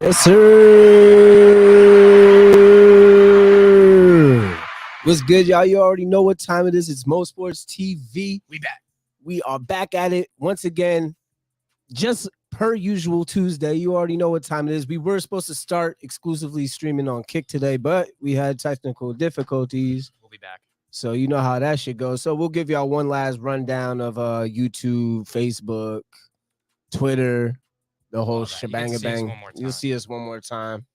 Yes, sir. What's good, y'all? You already know what time it is. It's MoSports TV. We back. We are back at it once again. Just per usual Tuesday. You already know what time it is. We were supposed to start exclusively streaming on Kick today, but we had technical difficulties. We'll be back. So you know how that shit goes. So we'll give y'all one last rundown of YouTube, Facebook, Twitter, the whole shebang bang. You'll see us one more time,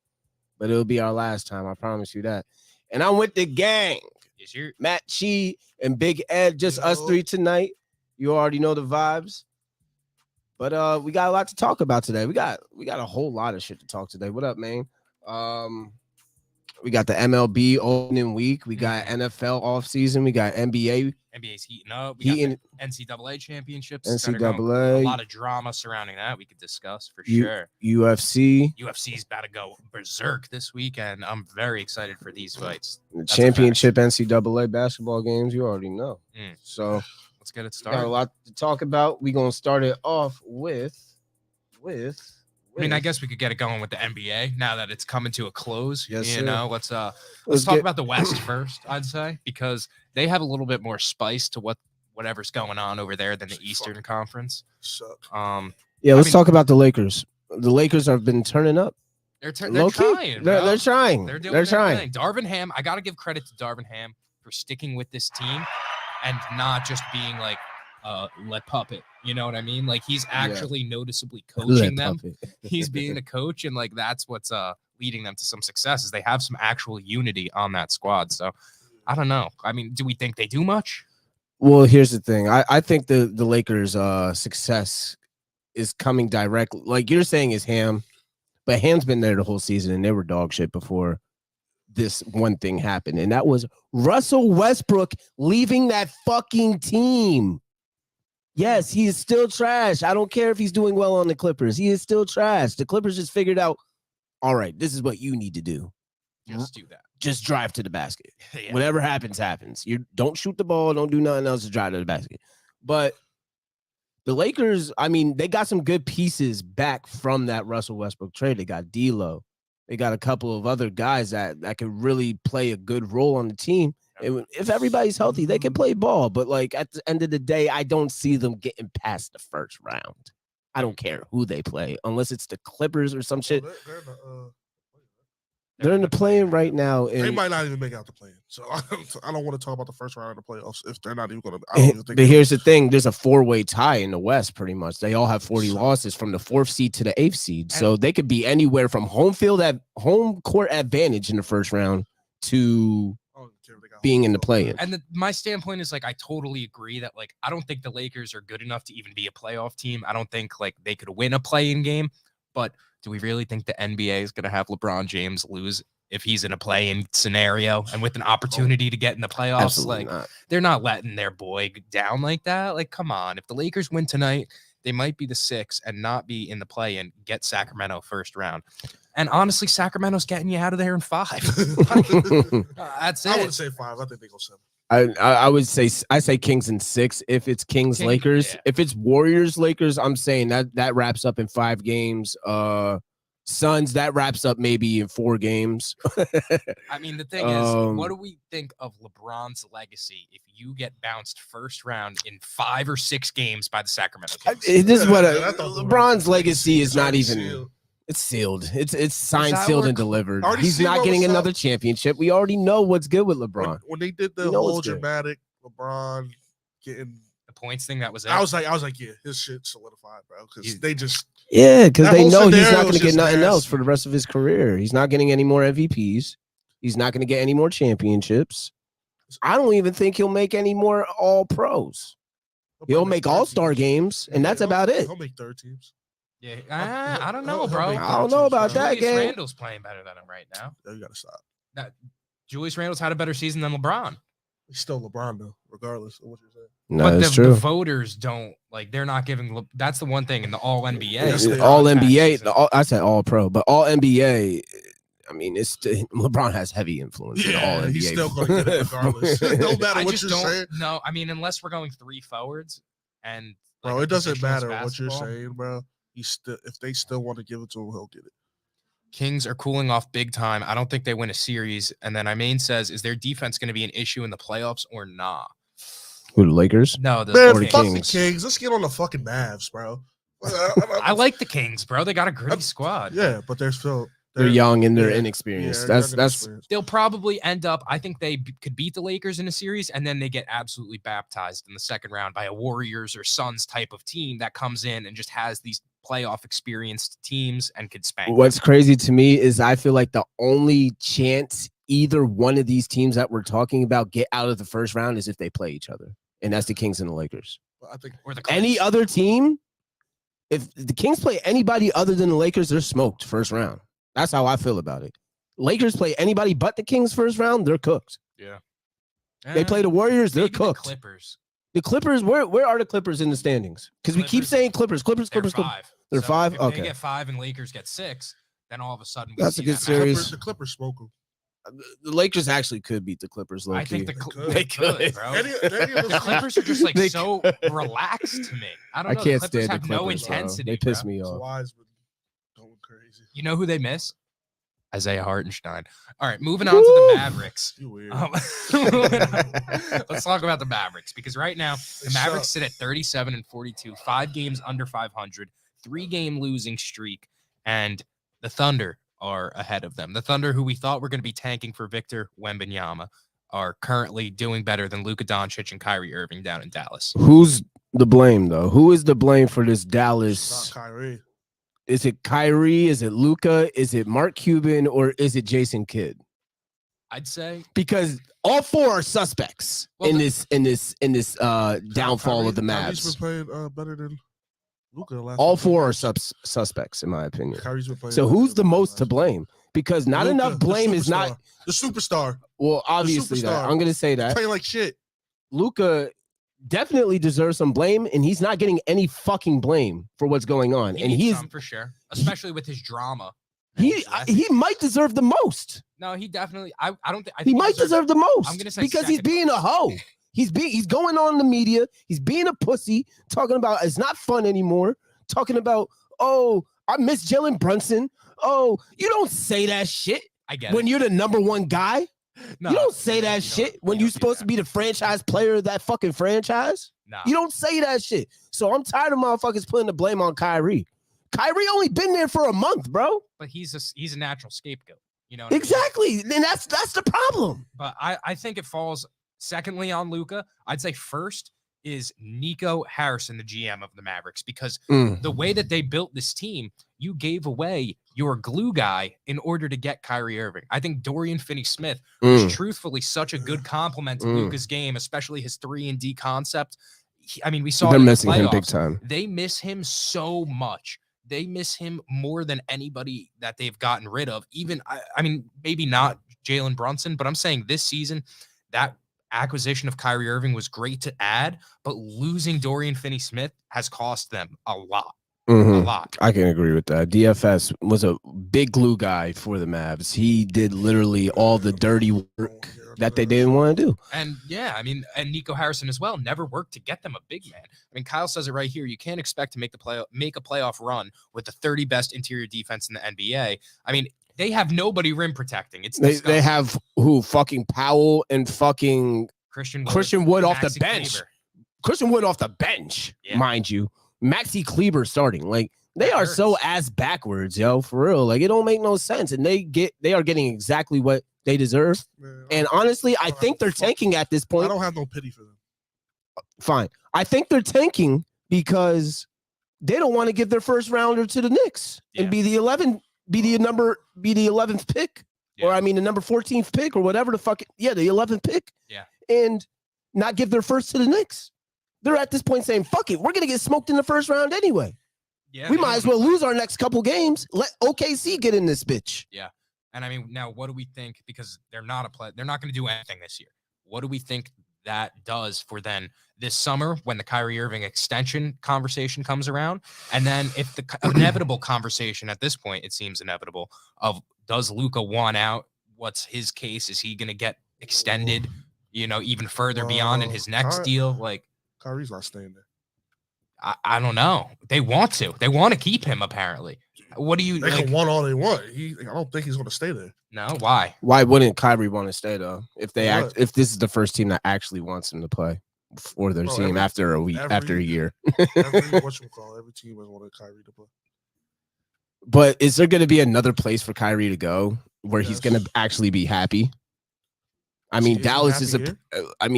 but it'll be our last time. I promise you that. And I'm with the gang. Yes, you're Matt Chi and Big Ed, just us three tonight. You already know the vibes. But we got a lot to talk about today. We got a whole lot of shit to talk today. What up, man? We got the MLB opening week. We got NFL offseason. We got NBA. NBA's heating up. We got the NCAA championships. NCAA. A lot of drama surrounding that we could discuss for sure. UFC's about to go berserk this weekend. I'm very excited for these fights. The championship NCAA basketball games, you already know. So let's get it started. Got a lot to talk about. We're going to start it off with I mean, I guess we could get it going with the NBA now that it's coming to a close. Yes, you know, let's talk about the West first, I'd say, because they have a little bit more spice to whatever's going on over there than the Eastern Conference. Let's talk about the Lakers. The Lakers have been turning up. They're trying. They're trying. They're trying. Darvin Ham, I got to give credit to Darvin Ham for sticking with this team and not just being like let puppet. You know what I mean? Like, he's actually noticeably coaching them. He's being a coach, and like that's what's leading them to some success. Is they have some actual unity on that squad. So I don't know. I mean, do we think they do much? Well, here's the thing. I think the Lakers' success is coming directly. Like you're saying, is Ham, but Ham's been there the whole season, and they were dog shit before this one thing happened, and that was Russell Westbrook leaving that fucking team. Yes, he is still trash. I don't care if he's doing well on the Clippers. He is still trash. The Clippers just figured out, all right, this is what you need to do. Just do that. Just drive to the basket. Whatever happens, happens. You don't shoot the ball. Don't do nothing else to drive to the basket. But the Lakers, I mean, they got some good pieces back from that Russell Westbrook trade. They got D'Lo. They got a couple of other guys that could really play a good role on the team. If everybody's healthy, they can play ball. But, like, at the end of the day, I don't see them getting past the first round. I don't care who they play, unless it's the Clippers or some shit. They're in the play-in right now. They might not even make out the play-in. So I don't want to talk about the first round of the playoffs if they're not even going to. But here's the thing. There's a four-way tie in the West, pretty much. They all have 40 losses from the 4th seed to the 8th seed. So they could be anywhere from home court advantage in the first round to being in the play-in. And my standpoint is, like, I totally agree that, like, I don't think the Lakers are good enough to even be a playoff team. I don't think, like, they could win a play-in game. But do we really think the NBA is going to have LeBron James lose if he's in a play-in scenario and with an opportunity to get in the playoffs? Absolutely like, not. They're not letting their boy down like that. Like, come on. If the Lakers win tonight, they might be the 6 and not be in the play-in, get Sacramento first round. And honestly, Sacramento's getting you out of there in 5. That's it. I wouldn't say 5. I think they go 7. I would say Kings in 6. If it's Kings Lakers, if it's Warriors Lakers, I'm saying that wraps up in 5 games. Suns, that wraps up maybe in 4 games. I mean, the thing is, what do we think of LeBron's legacy if you get bounced first round in 5 or 6 games by the Sacramento Kings? This is what LeBron's legacy is not even. Sealed. It's sealed. It's signed, sealed, and delivered. He's not getting another championship. We already know what's good with LeBron. When they did the whole dramatic LeBron getting the points thing, that was it. I was like, yeah, his shit solidified, bro. Because they just because they know he's not going to get nothing else for the rest of his career. He's not getting any more MVPs. He's not going to get any more championships. I don't even think he'll make any more All Pros. He'll make All-Star games, and that's about it. He'll make 3rd teams. Yeah, I don't know, bro. I don't know about that game. Julius Randle's playing better than him right now. You gotta stop. Julius Randle's had a better season than LeBron. He's still LeBron though, regardless of what you're saying. No, but that's true. The voters don't they're not giving. That's the one thing in the All NBA. All NBA. I said All Pro, but All NBA. I mean, it's LeBron has heavy influence in All NBA. He's still going to get it regardless. It don't matter what you're saying. No, I mean, unless we're going 3 forwards and bro, it doesn't matter what you're saying, bro. If they still want to give it to him, he'll get it. Kings are cooling off big time. I don't think they win a series. And then Imaine says, is their defense going to be an issue in the playoffs or nah? Who, the Lakers? No, the Man, Kings. fuck the Kings. Let's get on the fucking Mavs, bro. I like the Kings, bro. They got a gritty squad. Yeah, but they're young and they're inexperienced. That's they'll probably end up. I think they could beat the Lakers in a series, and then they get absolutely baptized in the second round by a Warriors or Suns type of team that comes in and just has these playoff experienced teams and could spank. What's crazy to me is I feel like the only chance either one of these teams that we're talking about get out of the first round is if they play each other, and that's the Kings and the Lakers. I think or the any other team, if the Kings play anybody other than the Lakers, they're smoked first round. That's how I feel about it. Lakers play anybody but the Kings first round, they're cooked. Yeah. They play the Warriors, they're cooked. The Clippers, where are the Clippers in the standings? Because we keep saying Clippers. They're They're 5. If Okay. they get 5 and Lakers get 6, then all of a sudden That's a good series. The Clippers smoke them. The Lakers actually could beat the Clippers. I think they could, bro. The Clippers are just like so relaxed to me. I don't know. I can't the stand the have Clippers. no intensity. They piss bro. me off. Wiseman going crazy. You know who they miss? Isaiah Hartenstein. All right, moving on to the Mavericks. Let's talk about the Mavericks, because right now the Mavericks sit at 37-42, 5 games under 500, 3-game losing streak, and the Thunder are ahead of them. The Thunder, who we thought were going to be tanking for Victor Wembanyama, are currently doing better than Luka Doncic and Kyrie Irving down in Dallas. Who's the blame, though? Who is the blame for this Dallas? Not Kyrie. Is it Kyrie? Is it Luka? Is it Mark Cuban? Or is it Jason Kidd? I'd say because all 4 are suspects in this downfall of the Kyrie's Mavs. been playing better than Luka. All 4 are suspects, in my opinion. Kyrie's been playing. So who's the most to blame? Because not Luka, enough blame is not the superstar. Well, obviously that I'm gonna say that playing like shit. Luka definitely deserves some blame, and he's not getting any fucking blame for what's going on. And he's for sure, especially with his drama. He might deserve the most. No, he definitely. I don't think he might deserve the most. I'm gonna say because he's being a hoe. He's going on the media. He's being a pussy, talking about it's not fun anymore. Talking about, oh, I miss Jalen Brunson. Oh, you don't say that shit. I get when it. you're the number 1 guy. No, you don't say that shit when you're supposed to be the franchise player of that fucking franchise. No. You don't say that shit. So I'm tired of motherfuckers putting the blame on Kyrie. Kyrie only been there for a month, bro. But he's a natural scapegoat. You know exactly. I mean? Then that's the problem. But I think it falls secondly on Luka. I'd say first is Nico Harrison, the GM of the Mavericks, because the way that they built this team, you gave away your glue guy in order to get Kyrie Irving. I think Dorian Finney-Smith was truthfully such a good compliment to Luka's game, especially his 3-and-D concept. We saw they're it in missing the playoffs. him big time. They miss him so much. They miss him more than anybody that they've gotten rid of. Even, maybe not Jalen Brunson, but I'm saying this season, that acquisition of Kyrie Irving was great to add, but losing Dorian Finney-Smith has cost them a lot. A lot. I can agree with that. DFS was a big glue guy for the Mavs. He did literally all the dirty work that they didn't want to do. And and Nico Harrison as well never worked to get them a big man. Kyle says it right here. You can't expect to make a playoff run with the 30 best interior defense in the NBA. They have nobody rim protecting. They have who? Fucking Powell and fucking Christian Wood off the Maxi bench. Kleber. Christian Wood off the bench, mind you. Maxi Kleber starting. Like they are so ass backwards, yo, for real. Like it don't make no sense. And they are getting exactly what they deserve. Man, and honestly, I think they're tanking at this point. I don't have no pity for them. Fine. I think they're tanking because they don't want to give their first rounder to the Knicks and be the 11th pick. Or the number 14th pick or whatever the fuck. Yeah, the 11th pick. Yeah. And not give their first to the Knicks. They're at this point saying, fuck it, we're going to get smoked in the first round anyway. Yeah, we might as well lose our next couple games. Let OKC get in this bitch. Yeah. And now what do we think? Because they're not they're not going to do anything this year. What do we think that does for then this summer when the Kyrie Irving extension conversation comes around? And then if the inevitable conversation at this point, it seems inevitable, of does Luka want out? What's his case? Is he going to get extended, even further beyond in his next deal? Like, Kyrie's not staying there. I don't know. They want to. They want to keep him, apparently. What do you They like? can want all they want. I don't think he's going to stay there. No, why? Why wouldn't Kyrie want to stay though? If What? if this is the first team that actually wants him to play for their team after a week, after a year. Every team has wanted Kyrie to play. But is there going to be another place for Kyrie to go where he's going to actually be happy? I mean, Dallas is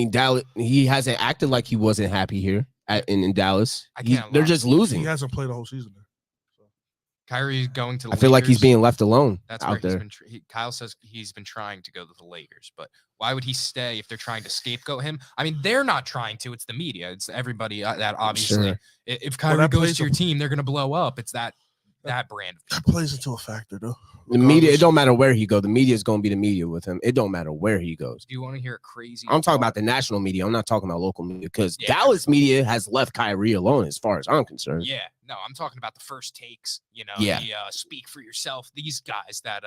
Dallas. He hasn't acted like he wasn't happy here in Dallas. They're just losing. He hasn't played the whole season there. Kyrie's going to the I feel like he's being left alone. That's out where there. Kyle says he's been trying to go to the Lakers, but why would he stay if they're trying to scapegoat him? I mean, they're not trying to. It's the media. It's everybody that obviously. Sure. If Kyrie goes to your team, they're going to blow up. It's that brand. That plays into a factor, though. The media, it don't matter where he goes. The media is going to be the media with him. It don't matter where he goes. Do you want to hear a crazy? I'm talking about the national media. I'm not talking about local media because Dallas media has left Kyrie alone as far as I'm concerned. Yeah, no, I'm talking about the first takes. The speak for yourself. These guys that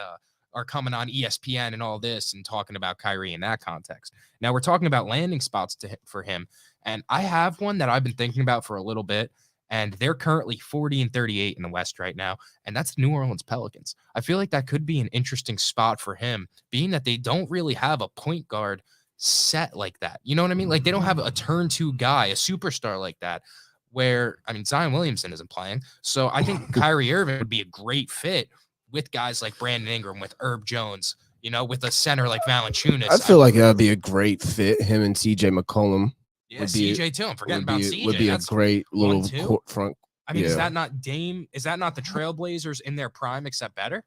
are coming on ESPN and all this and talking about Kyrie in that context. Now we're talking about landing spots for him, and I have one that I've been thinking about for a little bit. And they're currently 40-38 in the West right now. And that's the New Orleans Pelicans. I feel like that could be an interesting spot for him, being that they don't really have a point guard set like that. You know what I mean? Like they don't have a turn two guy, a superstar like that, where, I mean, Zion Williamson isn't playing. So I think Kyrie Irving would be a great fit with guys like Brandon Ingram, with Herb Jones, with a center like Valanciunas. I feel like that would be a great fit, him and CJ McCollum. Yeah, CJ too. I'm forgetting about CJ. Would be a great little court front. I mean, is that not Dame? Is that not the Trailblazers in their prime, except better,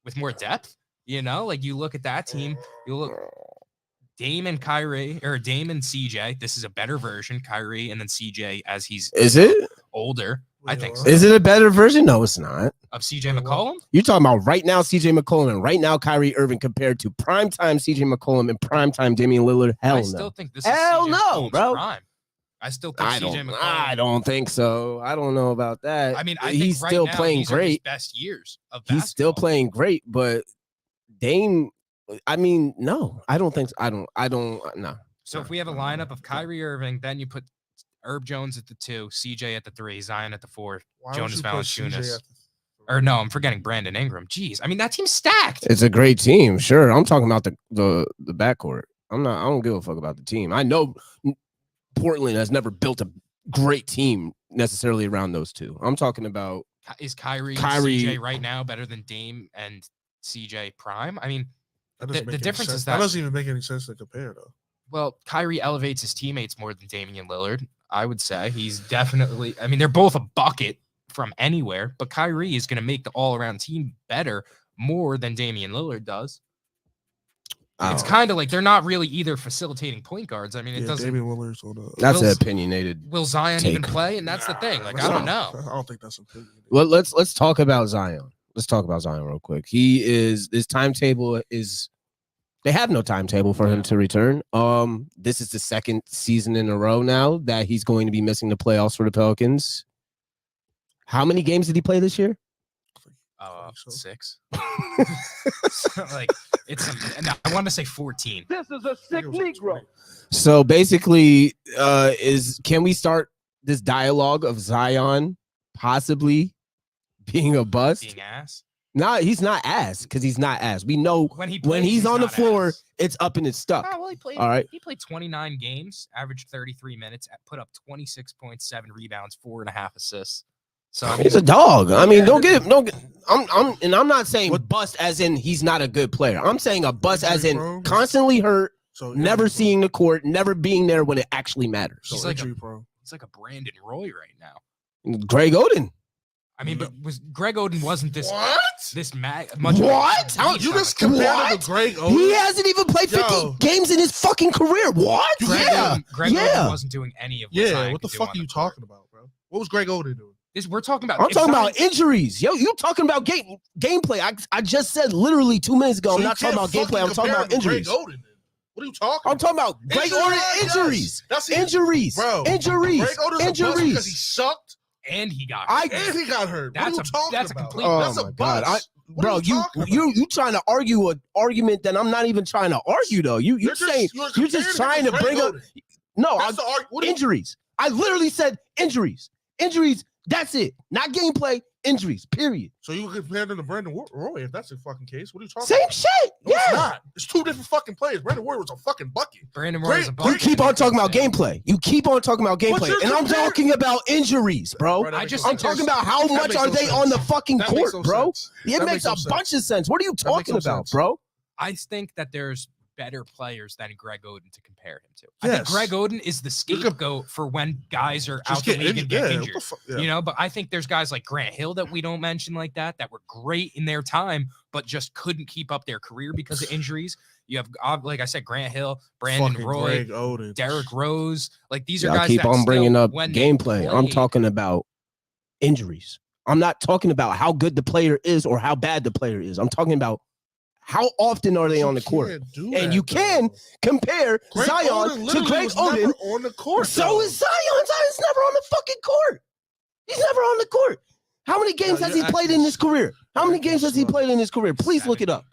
with more depth? Like you look at that team, you look Dame and Kyrie, or Dame and CJ. This is a better version, Kyrie, and then CJ as he's older. I think so. Is it a better version? No, it's not. Of CJ McCollum? You're talking about right now CJ McCollum and right now Kyrie Irving compared to primetime CJ McCollum and primetime Damian Lillard. Hell no. I still think this is CJ McCollum's bro. Prime. I still think CJ McCollum. I don't think so. I don't know about that. I mean, he's think still right now, playing these great. Are his best years of basketball. He's still playing great, but Dame, I mean, no, I don't think so. I don't no. So if we have a lineup of Kyrie Irving, then you put Herb Jones at the 2, CJ at the 3, Zion at the 4, Jonas Valanciunas. Or no, I'm forgetting Brandon Ingram. Jeez, I mean that team's stacked. It's a great team, sure. I'm talking about the backcourt. I don't give a fuck about the team. I know Portland has never built a great team necessarily around those two. I'm talking about is Kyrie and CJ right now better than Dame and CJ prime? I mean, the difference is that doesn't even make any sense to compare though. Well, Kyrie elevates his teammates more than Damian Lillard. I would say he's definitely. I mean, they're both a bucket from anywhere, but Kyrie is going to make the all-around team better more than Damian Lillard does. It's kind of like they're not really either facilitating point guards. I mean, it doesn't. Damian Lillard's on that's an opinionated. Will Zion even play? And that's the thing. Like I don't know. I don't think that's opinionated. Well, let's talk about Zion. Let's talk about Zion real quick. His timetable is. They have no timetable for him to return. This is the second season in a row now that he's going to be missing the playoffs for the Pelicans. How many games did he play this year? 6. Like it's. I want to say 14. This is a sick Negro. So basically, can we start this dialogue of Zion possibly being a bust? Being ass. No, he's not ass because he's not ass. We know when he's on the floor, it's up and it's stuck. Oh, well, he played. All right. He played 29 games, averaged 33 minutes, put up 26.7 rebounds, 4.5 assists. So he's a dog. I mean, I'm not saying bust as in he's not a good player. I'm saying a bust as in constantly hurt, never seeing the court, never being there when it actually matters. He's like a Brandon Roy right now. Greg Oden. I mean, but Greg Oden wasn't this much. What? You just compared him to Greg Oden? He hasn't even played 50 games in his fucking career. What? Greg Oden wasn't doing any of what the fuck are you talking about, bro? What was Greg Oden doing? We're talking about. I'm talking about injuries. Yo, you talking about gameplay? I just said literally 2 minutes ago. I'm not talking about gameplay. I'm talking about injuries. Greg Oden, what are you talking about? I'm talking about Greg Oden injuries. Injuries, bro. Injuries. Greg Oden's a bust because he sucked. And he got hurt. That's a complete. That's a bust. Bro, you trying to argue an argument that I'm not even trying to argue though. You're just trying to bring up injuries. I literally said injuries. That's it. Not gameplay. Injuries, period. So you compare them to Brandon Roy if that's the fucking case. What are you talking Same about? shit. No, Yeah. it's not. It's two different fucking players. Brandon Roy was a fucking bucket. Brandon Roy is a You bucket. keep on talking about gameplay. You keep on talking about But gameplay. you're And I'm comparing- talking about injuries, bro. That I makes just no I'm think sense. talking about how That much makes are no they sense. on the fucking That court, makes no bro? sense. It That makes makes no a bunch of sense. What are you That makes talking no about, sense. bro? I think that there's better players than Greg Oden to compare him to. I think Yes. Greg Oden is the scapegoat for when guys are out the league and get What the injured. fuck? Yeah. You know, but I think there's guys like Grant Hill that we don't mention like that were great in their time, but just couldn't keep up their career because of injuries. You have, like I said, Grant Hill, Brandon Fucking Roy, Greg Oden. Derrick Rose. Like these are Y'all guys keep that on bringing still, up when they gameplay. I'm played- talking about injuries. I'm not talking about how good the player is or how bad the player is. I'm talking about how often are they You on the court. can't do And that, you can though. compare Greg Zion Oden to literally Greg was Oden. never on the court. So though. is Zion. Zion's never on the fucking court. He's never on the court. How many games No, has he you're played acting in his career? How you're many acting games has he slow. played in his career? Please look it up.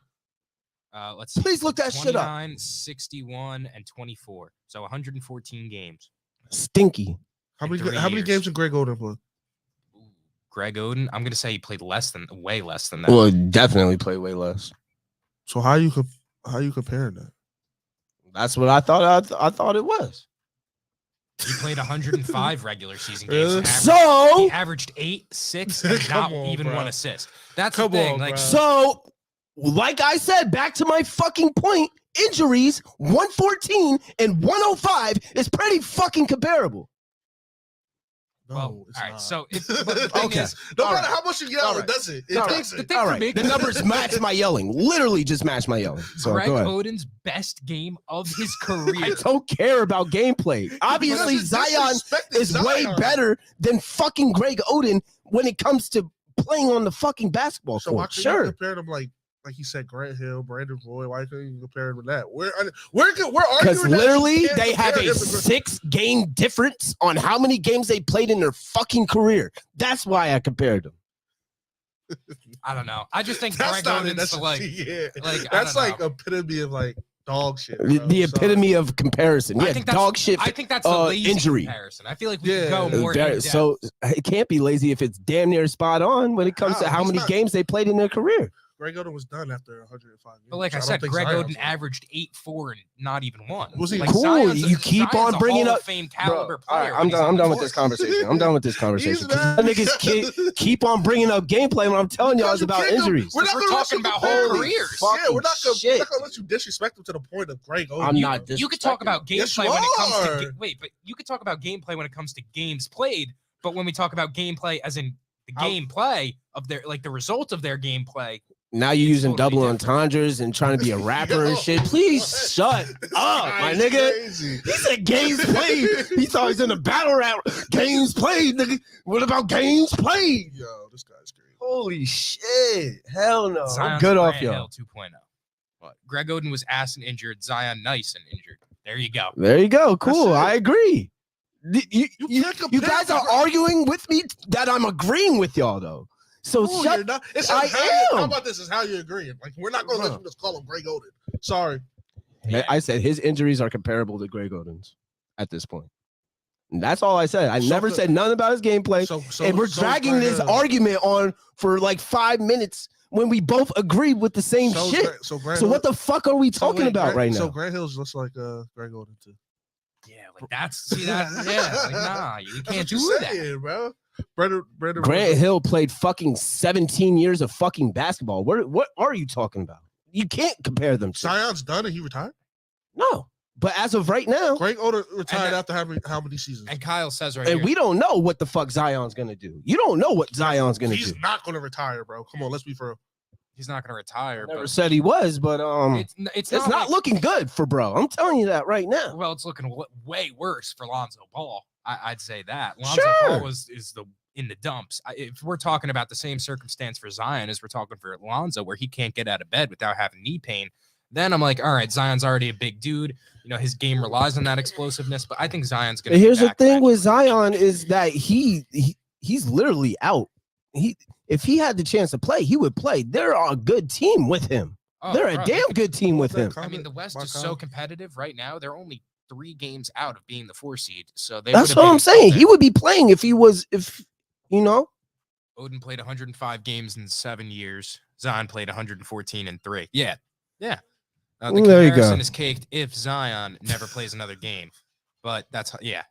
Let's see. Please look that shit up. 29, 61, and 24. So 114 games. Stinky. How in many 3 how many years. games did Greg Oden play? Greg Oden, I'm gonna say he played way less than that. Well, definitely play way less. So how you comparing that? That's what I thought. I thought it was. He played 105 regular season Really? games. So, He averaged 8, 6, and Come not on, even bro. 1 assist. That's Come the thing. on, Like, bro. so, like I said, back to my fucking point. Injuries, 114 and 105 is pretty fucking comparable. No, well, it's all right. not. So, but the thing Okay. is, no all matter right. how much you yell, All it right. doesn't. It All right. doesn't. the thing All for right, me, the numbers match my yelling. Literally just match my yelling. So Greg go ahead. Oden's best game of his I career. don't care about gameplay. Obviously, Because you're Zion disrespecting is way Zion. better than fucking Greg Oden when it comes to playing on the fucking basketball So why court. can't you Sure. compare them like he said, Grant Hill, Brandon Roy? Why can't you compare them with that? We're arguing Because that literally you can't they have compare a him to Greg- 6-game difference on how many games they played in their fucking career. That's why I compared them. I don't know. I just think That's Greg not it. Oden's That's the like. yeah. like, I That's don't like know. epitome of like dog shit. The bro. epitome of comparison. I Yeah, think that's- dog shit. I think that's the lazy injury. comparison. I feel like we Yeah. could go more in depth. So it can't be lazy if it's damn near spot on when it comes to How? how He's many not- games they played in their career. Greg Oden was done after 105 games. But like I don't said, think Greg Zion's Oden was. averaged 8, 4, and not even 1. Was he- like, Cool, Zion's you keep on a bringing Hall up- of Fame Bro, caliber all right, player. I'm when he's done. on I'm the done with court. this conversation. I'm done with this conversation. He's 'Cause not- you niggas keep on bringing up gameplay when I'm telling y'all it's Because you about can't go- injuries. We're not We're gonna let talking you about compare whole them. careers. Yeah, we're not gonna Shit. let you disrespect him to the point of Greg Oden. I'm You- not. You could talk about Yes, gameplay you when it comes to are. but you could talk about gameplay when it comes to games played. But when we talk about gameplay, as in the gameplay of their like the result of their gameplay, Now you're It's using totally double different. entendres and trying to be a rapper and Yo, shit. Please what? shut This up, guy my is nigga. crazy. He said games played. He thought he was in a battle rap. Games played, nigga. What about games played? Yo, this guy's crazy. Holy shit. Hell no. I'm Zion's good off Grant y'all. Hill 2.0. But Greg Oden was ass and injured. Zion nice and injured. There you go. There you go. Cool. That's it. I agree. You can't compare guys are Greg- arguing with me that I'm agreeing with y'all, though. So No, shut you're not. It's I how am. about this? Is how you're agreeing. Like we're not gonna let you just call him Greg Oden. Sorry. Yeah. I said his injuries are comparable to Greg Oden's at this point. And that's all I said. I So never the- said nothing about his gameplay. And we're dragging Greg this Hill. argument on for like 5 minutes when we both agreed with the same So shit. Greg So Hill- what the fuck are we so talking wait, about Greg- right now? So Greg Hill's looks like Greg Oden too. Yeah, like that's see that. Yeah, like nah, you That's can't what do you're that. saying, bro. Brandon Grant Hill played fucking 17 years of fucking basketball. What are you talking about? You can't compare them. To. Zion's done and he retired. No. But as of right now, Greg Oden retired that- after how many seasons? And Kyle says right and here, we don't know what the fuck Zion's gonna do. You don't know what Zion's gonna He's do. not gonna retire, bro. Come on, let's be for real. he's not going to retire. Never But said he was, but it's it's not like, looking good for bro. I'm telling you that right now. Well, it's looking way worse for Lonzo Ball. I'd say that Lonzo Sure. Ball is in the dumps. If we're talking about the same circumstance for Zion as we're talking for Lonzo, where he can't get out of bed without having knee pain, then I'm like, all right, Zion's already a big dude. You know, his game relies on that explosiveness, but I think Zion's going to. Here's the thing with Zion is that he's literally out. If he had the chance to play, he would play. They're a good team with him. They're a damn good team with him. I mean, the West is so competitive right now. They're only 3 games out of being the 4 seed. So That's what I'm saying. He would be playing if he was, you know. Odin played 105 games in 7 years. Zion played 114 in 3. Yeah. The There you comparison go. is caked if Zion never plays another game. But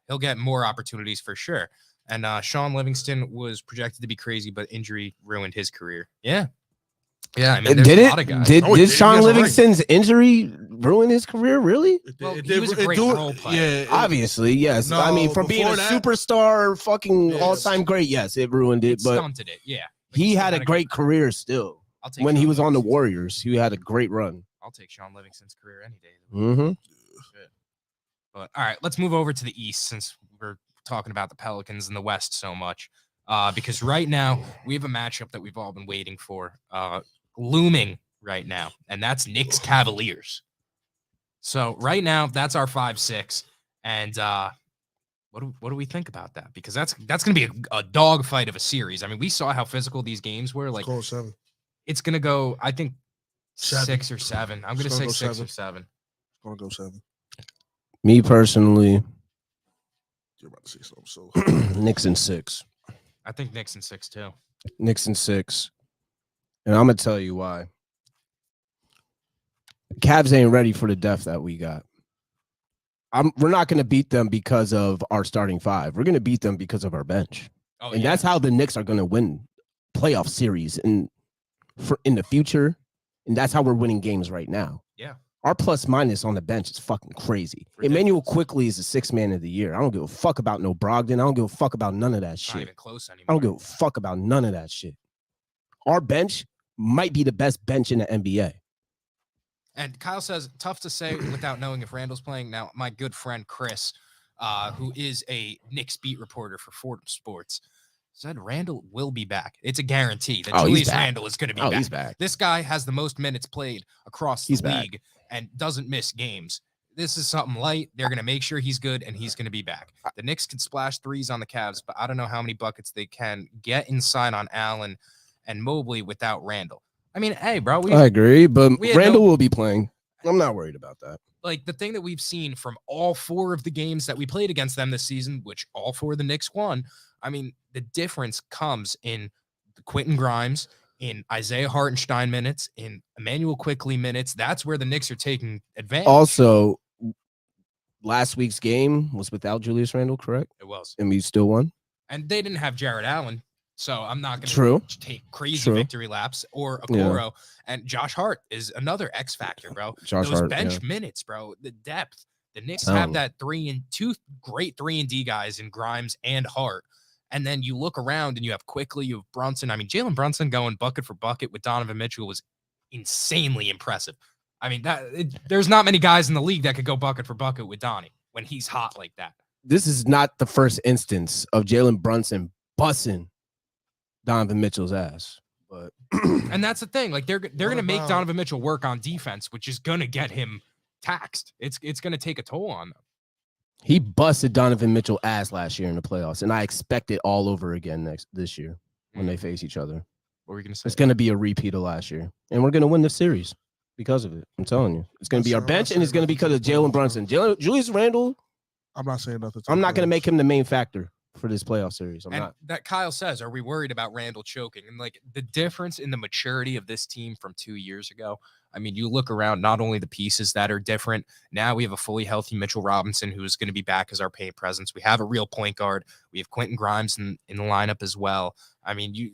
he'll get more opportunities for sure. And Sean Livingston was projected to be crazy, but injury ruined his career. Yeah. I mean, there's a lot of guys. Did Sean Livingston's injury ruin his career? Really? He was a great role player. Yeah, obviously, yes. No, I mean, from being a superstar, fucking all-time great, yes, it ruined it. But stunted it, yeah. He had a great career still. When he was on the Warriors, he had a great run. I'll take Sean Livingston's career any day. Mm-hmm. But all right, let's move over to the East since we're talking about the Pelicans and the West so much. Because right now we have a matchup that we've all been waiting for, looming right now, and that's Knicks Cavaliers. So right now that's our 5-6, and what do we think about that? Because that's gonna be a dog fight of a series. I mean, we saw how physical these games were. Like, it's gonna go. I think 6 or 7. I'm gonna say 6 or 7. It's gonna go 7. Me personally, you're about to say something. So Knicks in 6. I think Knicks in 6 too. Knicks in 6. And I'm going to tell you why. Cavs ain't ready for the depth that we got. We're not going to beat them because of our starting 5. We're going to beat them because of our bench. That's how the Knicks are going to win playoff series in the future. And that's how we're winning games right now. Yeah. Our plus minus on the bench is fucking crazy. Emmanuel Quickly is the 6th man of the year. I don't give a fuck about no Brogdon. I don't give a fuck about none of that shit. Not even close anymore. I don't give a fuck about none of that shit. Our bench might be the best bench in the NBA. And Kyle says, tough to say without knowing if Randall's playing. Now, my good friend Chris, who is a Knicks beat reporter for Fordham Sports, said Randall will be back. It's a guarantee that Julius Randle is going to be back. He's back. This guy has the most minutes played across the league and doesn't miss games. This is something light. They're going to make sure he's good, and he's going to be back. The Knicks can splash threes on the Cavs, but I don't know how many buckets they can get inside on Allen and Mobley without Randall. I mean, hey, bro. I agree, but Randall will be playing. I'm not worried about that. Like, the thing that we've seen from all 4 of the games that we played against them this season, which all 4 of the Knicks won, I mean, the difference comes in Quentin Grimes, in Isaiah Hartenstein minutes, in Emmanuel Quickly minutes. That's where the Knicks are taking advantage. Also, last week's game was without Julius Randle, correct? It was. And we still won. And they didn't have Jared Allen, so I'm not going to take crazy victory laps or Okoro. Yeah. And Josh Hart is another X factor, bro. Those bench minutes, bro, the depth. The Knicks have that 2 great 3-and-D guys in Grimes and Hart. And then you look around and you have Quickly, you have Brunson. I mean, Jalen Brunson going bucket for bucket with Donovan Mitchell was insanely impressive. I mean, there's not many guys in the league that could go bucket for bucket with Donnie when he's hot like that. This is not the first instance of Jalen Brunson bussing Donovan Mitchell's ass. But and that's the thing. Like, they're going to make Donovan Mitchell work on defense, which is going to get him taxed. It's going to take a toll on them. He busted Donovan Mitchell ass last year in the playoffs, and I expect it all over again this year when they face each other. What were we going to say? It's going to be a repeat of last year, and we're going to win the series because of it. I'm telling you. It's going to be our bench, and it's going to be because of Jalen Brunson. Julius Randle, I'm not saying nothing. I'm not going to make him the main factor for this playoff series. I'm not. That Kyle says, are we worried about Randle choking? And, like, the difference in the maturity of this team from 2 years ago, I mean, you look around, not only the pieces that are different. Now we have a fully healthy Mitchell Robinson who is going to be back as our paint presence. We have a real point guard. We have Quentin Grimes in the lineup as well. I mean,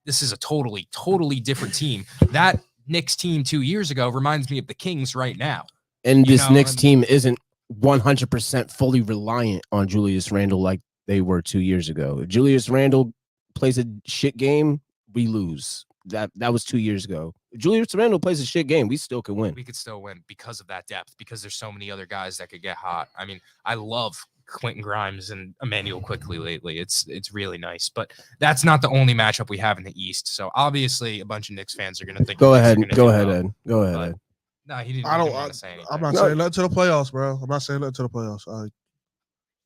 this is a totally different team. That Knicks team 2 years ago reminds me of the Kings right now. And this Knicks team isn't 100% fully reliant on Julius Randle like they were 2 years ago. If Julius Randle plays a shit game, we lose. That was 2 years ago. If Julius Randle plays a shit game, we still can win. We could still win because of that depth, because there's so many other guys that could get hot. I mean, I love Quentin Grimes and Emmanuel Quickly lately. It's really nice, but that's not the only matchup we have in the East. So obviously a bunch of Knicks fans are going to think. Go ahead, Ed. Go ahead. No, he didn't. I don't want to say anything. I'm not saying nothing to the playoffs, bro. I'm not saying nothing to the playoffs.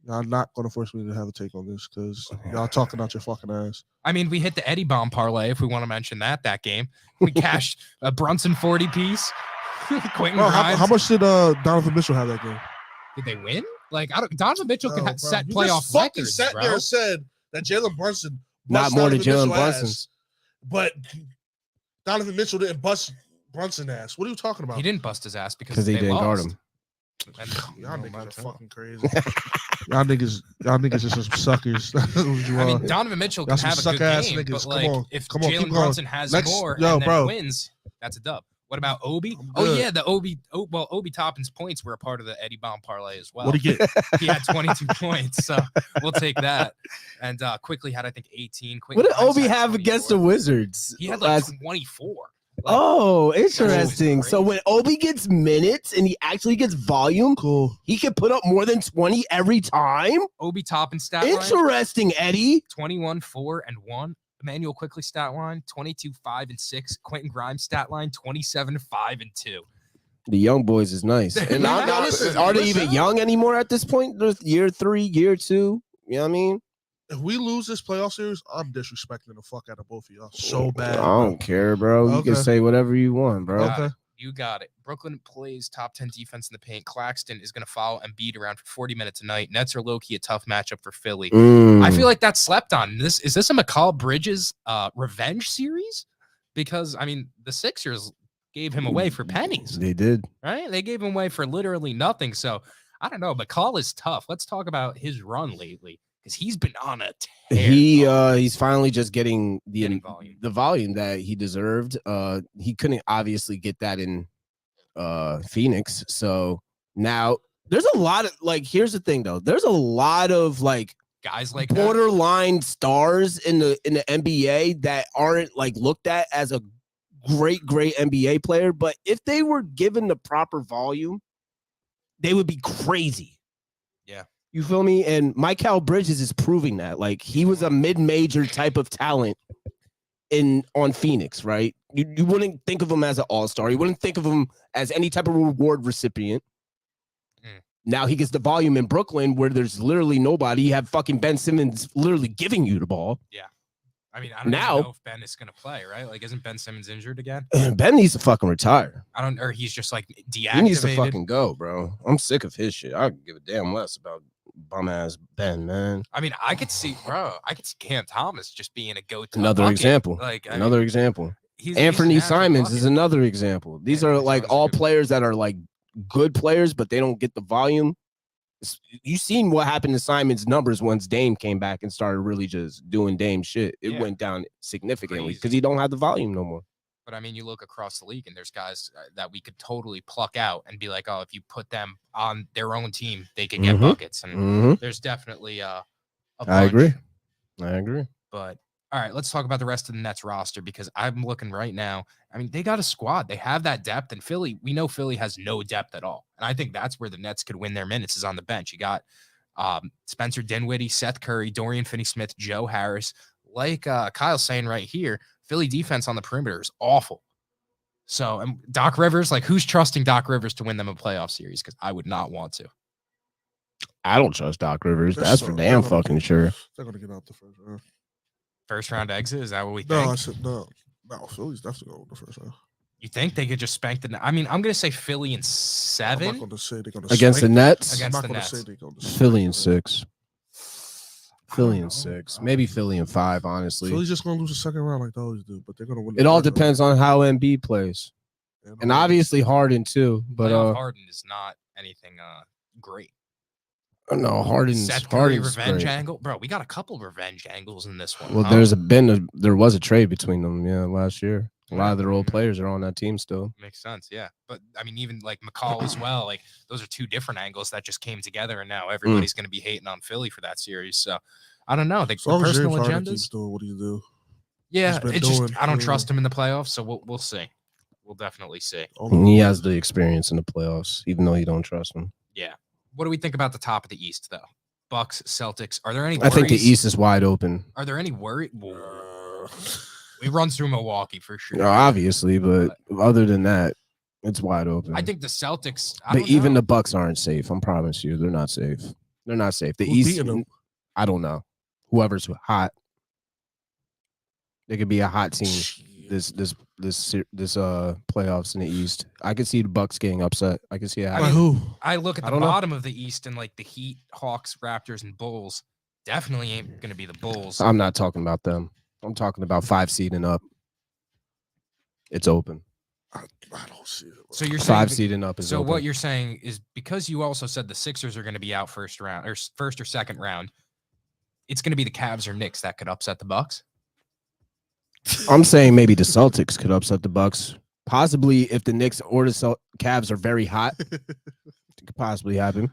Y'all not going to force me to have a take on this because y'all talking out your fucking ass. I mean, we hit the Eddie Bomb parlay, if we want to mention that game. We cashed a Brunson 40 piece. Quentin Grimes. How much did Donovan Mitchell have that game? Did they win? Like, Donovan Mitchell can set playoff records, sat there and said that Jalen Brunson Not more than Jalen Mitchell Brunson's. ass, but Donovan Mitchell didn't bust Brunson ass. What are you talking about? He didn't bust his ass because They they didn't guard lost. him. And Y'all no niggas matter are what. fucking crazy. y'all niggas are some suckers. That's what you I are. mean, Donovan Mitchell Y'all can some have a good suck-ass game, niggas. but like, Come on. if Come on, keep Jalen going. Brunson has Next- more yo, and then bro. wins, that's a dub. What about Obi? I'm Oh good. yeah, the Obi. Oh, well, Obi Toppin's points were a part of the Eddie Baum parlay as well. What do you get? He had 22 points, so we'll take that. And quickly had, I think, 18. What did Quentin Grimes Obi had have against the 24. Wizards? He had like 24. Like, Oh, was interesting. So crazy. when Obi gets minutes and he actually gets volume, Cool. he can put up more than 20 every time. Obi Toppin stat line, Interesting, Eddie. 21, 4, and 1. Emmanuel Quickly stat line, 22, 5, and 6. Quentin Grimes stat line, 27, 5, and 2. The young boys is nice. And Yeah, I'm not, listen, are they listen. even young anymore at this point? There's year 3, year 2. You know what I mean? If we lose this playoff series, I'm disrespecting the fuck out of both of y'all so bad. I don't care, bro. You can Okay. say whatever you want, bro. Got Okay. it. You got it. Brooklyn plays top 10 defense in the paint. Claxton is going to follow Embiid around for 40 minutes a night. Nets are low-key a tough matchup for Philly. I feel like that's slept on. Is this a McCall Bridges revenge series? Because, I mean, the Sixers gave him away for pennies, They did. right? They gave him away for literally nothing. So, I don't know. McCall is tough. Let's talk about his run lately because he's been on a tear. He's finally just getting Getting volume. the volume that he deserved. He couldn't obviously get that in Phoenix. So now there's a lot of here's the thing though. There's a lot of Guys like that. borderline stars in the NBA that aren't looked at as a great NBA player, but if they were given the proper volume, they would be crazy. Yeah. You feel me? And Mikal Bridges is proving that. He was a mid-major type of talent on Phoenix, right? You wouldn't think of him as an all-star. You wouldn't think of him as any type of reward recipient. Now he gets the volume in Brooklyn where there's literally nobody. You have fucking Ben Simmons literally giving you the ball. Yeah. I mean, I don't even know if Ben is going to play, right? Isn't Ben Simmons injured again? Ben needs to fucking retire. Or he's just deactivated. He needs to fucking go, bro. I'm sick of his shit. I don't give a damn less about bum ass Ben, man. I mean, I could see Cam Thomas just being a go-to. Another bucket. example. Another example. He's Anthony an actual Simons bucket. is another example. These are Anthony Simons is all good. players that are good players, but they don't get the volume. You seen what happened to Simon's numbers once Dame came back and started really just doing Dame shit. It went down significantly Crazy. because he don't have the volume no more. But I mean, you look across the league and there's guys that we could totally pluck out and be like, oh, if you put them on their own team, they could get buckets. And there's definitely a bunch. I agree. But all right, let's talk about the rest of the Nets roster because I'm looking right now. I mean, they got a squad. They have that depth. And Philly, we know Philly has no depth at all. And I think that's where the Nets could win their minutes is on the bench. You got Spencer Dinwiddie, Seth Curry, Dorian Finney-Smith, Joe Harris. Like Kyle's saying right here, Philly defense on the perimeter is awful. So Doc Rivers, who's trusting Doc Rivers to win them a playoff series? Because I would not want to. I don't trust Doc Rivers. They're That's so- for damn they're gonna- fucking sure. They're going to get out the first round. First round exit? Is that what we No, think? I said no. No, Philly's definitely going to the first round. You think they could just spank the? I mean, I'm going to say Philly in I'm 7 not going to say they're going to Against the Nets, Against I'm the not going to Nets. say they're going to Philly in 6. Philly in know. 6. Maybe Philly in 5, honestly. Philly's just going to lose the second round like they always do, but they're going to win. It all depends on how Embiid plays. And obviously Harden too. But Playoff Harden is not anything great. no, Harden's Seth Curry Harden's revenge great. angle, bro. We got a couple revenge angles in this one. Well, huh? there was a trade between them, last year. A lot of their old players are on that team still. Makes sense, yeah. But I mean, even McCall as well. Those are two different angles that just came together, and now everybody's going to be hating on Philly for that series. So I don't know. The personal agendas. Doing, what do you do? Yeah, been it's just doing, I don't yeah. trust him in the playoffs. So we'll see. We'll definitely see. He has the experience in the playoffs, even though you don't trust him. Yeah. What do we think about the top of the East, though? Bucks, Celtics. Are there any? I think the worries? East is wide open. Are there any worry? We run through Milwaukee for sure. Obviously, but other than that, it's wide open. I think the Celtics. But even the Bucks aren't safe. I promise you, they're not safe. They're not safe. The Who's East, beating them? I don't know. Whoever's hot, they could be a hot team. This playoffs in the East. I could see the Bucks getting upset. I could see it By happening. who? I look at I the don't know. bottom of the East and the Heat, Hawks, Raptors, and Bulls. Definitely ain't going to be the Bulls. I'm not talking about them. I'm talking about 5 seed and up. It's open. I don't see it. So you're 5 saying, seed and up is so open. what you're saying is because you also said the Sixers are going to be out first or second round, it's going to be the Cavs or Knicks that could upset the Bucks. I'm saying maybe the Celtics could upset the Bucks. Possibly if the Knicks or the Cavs are very hot, it could possibly happen.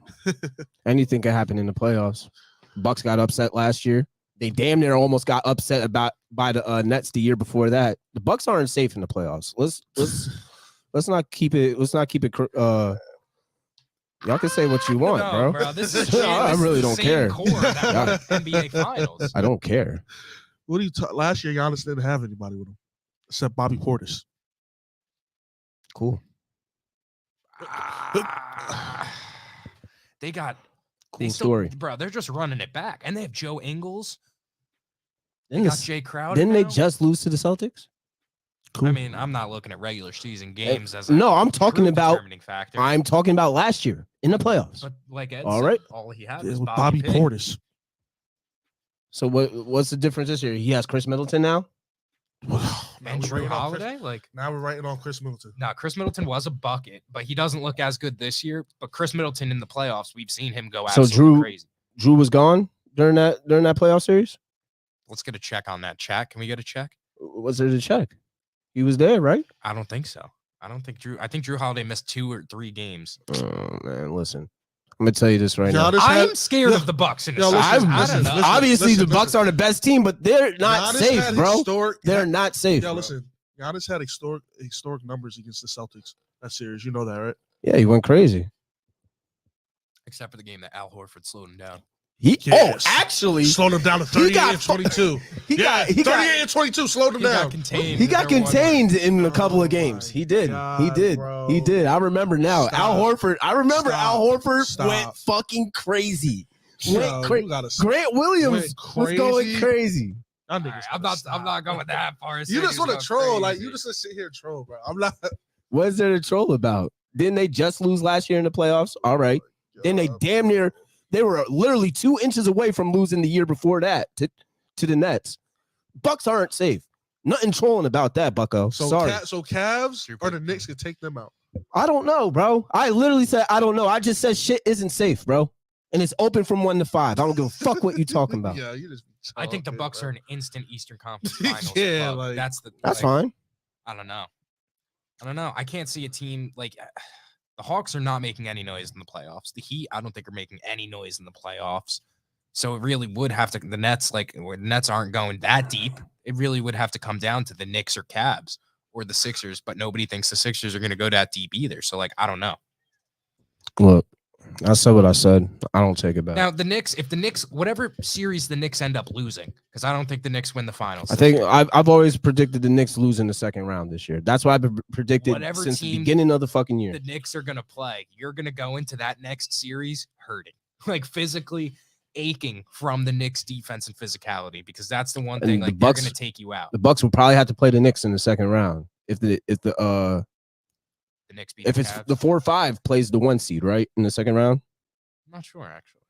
Anything could happen in the playoffs. Bucks got upset last year. They damn near almost got upset by the Nets the year before that. The Bucks aren't safe in the playoffs. Let's not keep it. Y'all can say what you want, No, bro. This is I really don't care. Core that won NBA Finals. I don't care. What do you talk? Last year, Giannis didn't have anybody with him except Bobby Portis. Cool. They got Cool story, bro. They're just running it back, and they have Joe Ingles. They Didn't got Jay Crowder. Didn't they now. just lose to the Celtics? Cool. I mean, I'm not looking at regular season games as no. I'm talking true about. determining factor. I'm talking about last year in the playoffs. But like Ed all said, right, all he had It was was Bobby Bobby Portis. So what's the difference this year? He has Chris Middleton now. And Drew Holiday, like now we're writing on Chris Middleton. No, Chris Middleton was a bucket, but he doesn't look as good this year. But Chris Middleton in the playoffs, we've seen him go absolutely crazy. Drew was gone during that playoff series. Let's get a check on that. Chat, can we get a check? Was there a check? He was there, right? I don't think so. I think Drew Holiday missed 2 or 3 games. Oh man, listen. I'm gonna tell you this right now. I'm scared of the Bucks in this. Obviously, the Bucks are the best team, but they're not safe, bro. They're not safe. Yeah, listen. Giannis had historic numbers against the Celtics that series. You know that, right? Yeah, he went crazy. Except for the game that Al Horford slowed him down. Actually slowed him down to 38 and 22. He got 38 and 22. Slowed him down. He got contained in a couple of games. He did. He did. He did. I remember now. Al Horford. Al Horford went fucking crazy. Grant Williams was going crazy. I'm not going that far. You just want to troll. Like you just sit here and troll, bro. I'm not. What is there to troll about? Didn't they just lose last year in the playoffs? All right. Then they damn near. They were literally 2 inches away from losing the year before that to the Nets. Bucks aren't safe. Nothing trolling about that, Bucko. Sorry. So Cavs or the Knicks could take them out. I don't know, bro. I literally said I don't know. I just said shit isn't safe, bro. And it's open from 1 to 5. I don't give a fuck what you talking about. Yeah, you just. I think the Bucks are an instant Eastern Conference Finals. Yeah, club. That's fine. I don't know. I can't see a team like. The Hawks are not making any noise in the playoffs. The Heat, I don't think, are making any noise in the playoffs. So it really would have to, the Nets, the Nets aren't going that deep. It really would have to come down to the Knicks or Cavs or the Sixers, but nobody thinks the Sixers are going to go that deep either. So, I don't know. Look, I said what I said. I don't take it back. Now, if the Knicks, whatever series the Knicks end up losing, because I don't think the Knicks win the finals. I think I've always predicted the Knicks lose in the second round this year. That's why I've predicted since the beginning of the fucking year. The Knicks are going to play. You're going to go into that next series hurting, physically aching from the Knicks defense and physicality, because that's the one thing they're going to take you out. The Bucks will probably have to play the Knicks in the second round if the Knicks beat if it's the 4 or 5 plays the 1 seed, right, in the second round. I'm not sure, actually.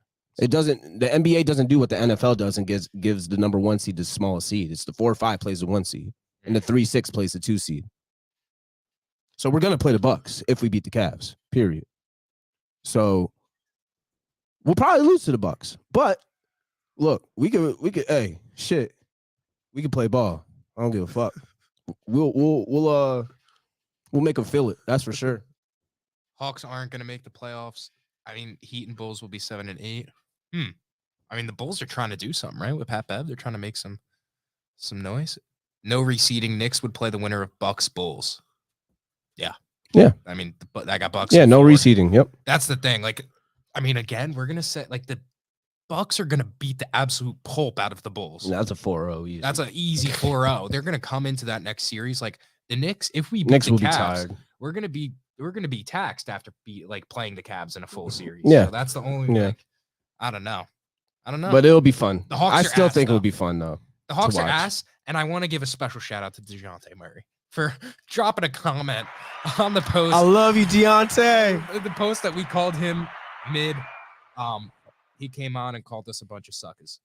It doesn't. The NBA doesn't do what the NFL does and gives the number 1 seed the smallest seed. It's the 4 or 5 plays the 1 seed, and the 3-6 plays the 2 seed. So we're gonna play the Bucks if we beat the Cavs. Period. So we'll probably lose to the Bucks, but look, we could. Hey, shit, we can play ball. I don't give a fuck. We'll make them feel it. That's for sure. Hawks aren't gonna make the playoffs. I mean, Heat and Bulls will be 7 and 8. I mean, the Bulls are trying to do something, right? With Pat Bev, they're trying to make some noise. No reseeding. Knicks would play the winner of Bucks Bulls. Yeah. I mean, I got Bucks. Yeah, no reseeding. Yep. That's the thing. Again, we're gonna say the Bucks are gonna beat the absolute pulp out of the Bulls. That's a 4-0 easy. That's an easy 4-0. They're gonna come into that next series the Knicks. If we beat Knicks the will Cavs, be tired. we're gonna be taxed after playing the Cavs in a full series. Yeah, so that's the only. I don't know. But it'll be fun. The Hawks I still ass, think though. it'll be fun though. The Hawks are ass, and I want to give a special shout out to DeJounte Murray for dropping a comment on the post. I love you, Deontay. The post that we called him mid. He came on and called us a bunch of suckers.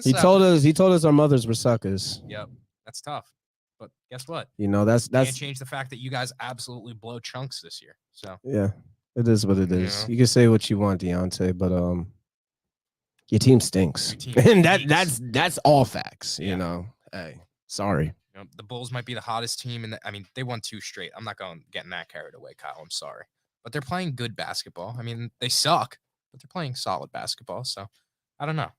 He told us our mothers were suckers. Yep, that's tough. But guess what? You know, that's Can't change the fact that you guys absolutely blow chunks this year. So yeah, it is what it is. Yeah. You can say what you want, Deontay, but your team stinks. Your team And stinks. that's all facts, Yeah. you know. Hey, sorry. You know, the Bulls might be the hottest team, and I mean, they won 2 straight. I'm not getting that carried away, Kyle. I'm sorry, but they're playing good basketball. I mean, they suck, but they're playing solid basketball. So I don't know.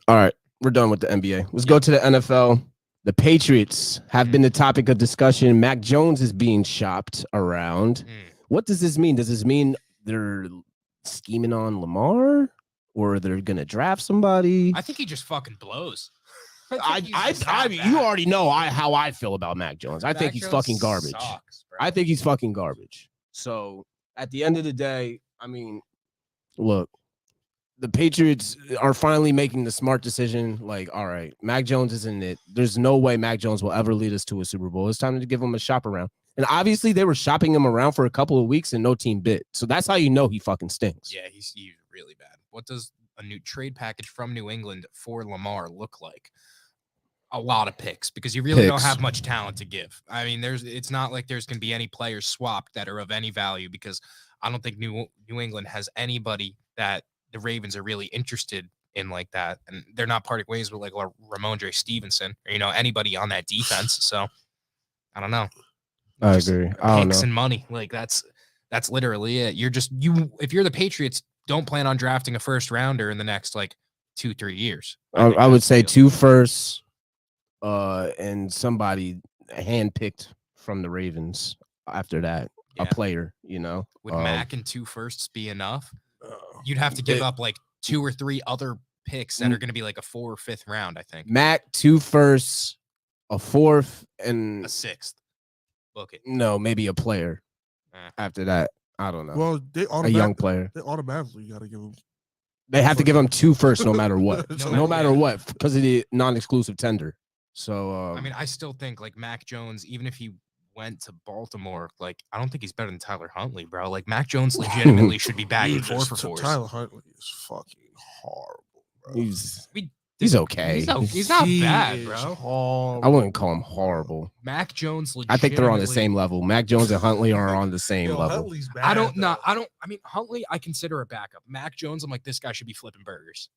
All right, we're done with the NBA. Let's go to the NFL. The Patriots have been the topic of discussion. Mac Jones is being shopped around. What does this mean? Does this mean they're scheming on Lamar, or they're gonna draft somebody? I think he just fucking blows. You already know how I feel about Mac Jones. I think he's fucking garbage. Sucks, I think he's fucking garbage. So at the end of the day, I mean, look, the Patriots are finally making the smart decision. Like, all right, Mac Jones isn't it. There's no way Mac Jones will ever lead us to a Super Bowl. It's time to give him a shop around. And obviously, they were shopping him around for a couple of weeks and no team bid. So that's how you know he fucking stinks. Yeah, he's really bad. What does a new trade package from New England for Lamar look like? A lot of picks, because you really don't have much talent to give. I mean, it's not like there's going to be any players swapped that are of any value, because I don't think New England has anybody that the Ravens are really interested in like that. And they're not parting ways with like Ramondre Stevenson or, anybody on that defense. So I don't know. I agree. I don't know. Picks and money. Like that's literally it. If you're the Patriots, don't plan on drafting a first rounder in the next like 2-3 years. I would say 2 firsts, and somebody handpicked from the Ravens after that, a player, Would Mac and 2 firsts be enough? You'd have to give up like 2 or 3 other picks that are going to be like a 4th or 5th round, I think. Mac, 2 firsts, a 4th, and a 6th. Book it. No, maybe a player after that. I don't know. Well, a young player. They automatically got to give him. They have to give him 2 firsts no matter what. no matter what, because of the non-exclusive tender. So I mean, I still think like Mac Jones, even if he went to Baltimore, like I don't think he's better than Tyler Huntley, bro. Like Mac Jones legitimately should be bagging 4 for 4s. Tyler Huntley is fucking horrible, bro. He's okay. He's not bad, bro. Horrible. I wouldn't call him horrible. Mac Jones, I think they're on the same level. Mac Jones and Huntley are on the same level. Huntley's bad, I mean, Huntley, I consider a backup. Mac Jones, I'm like, this guy should be flipping burgers.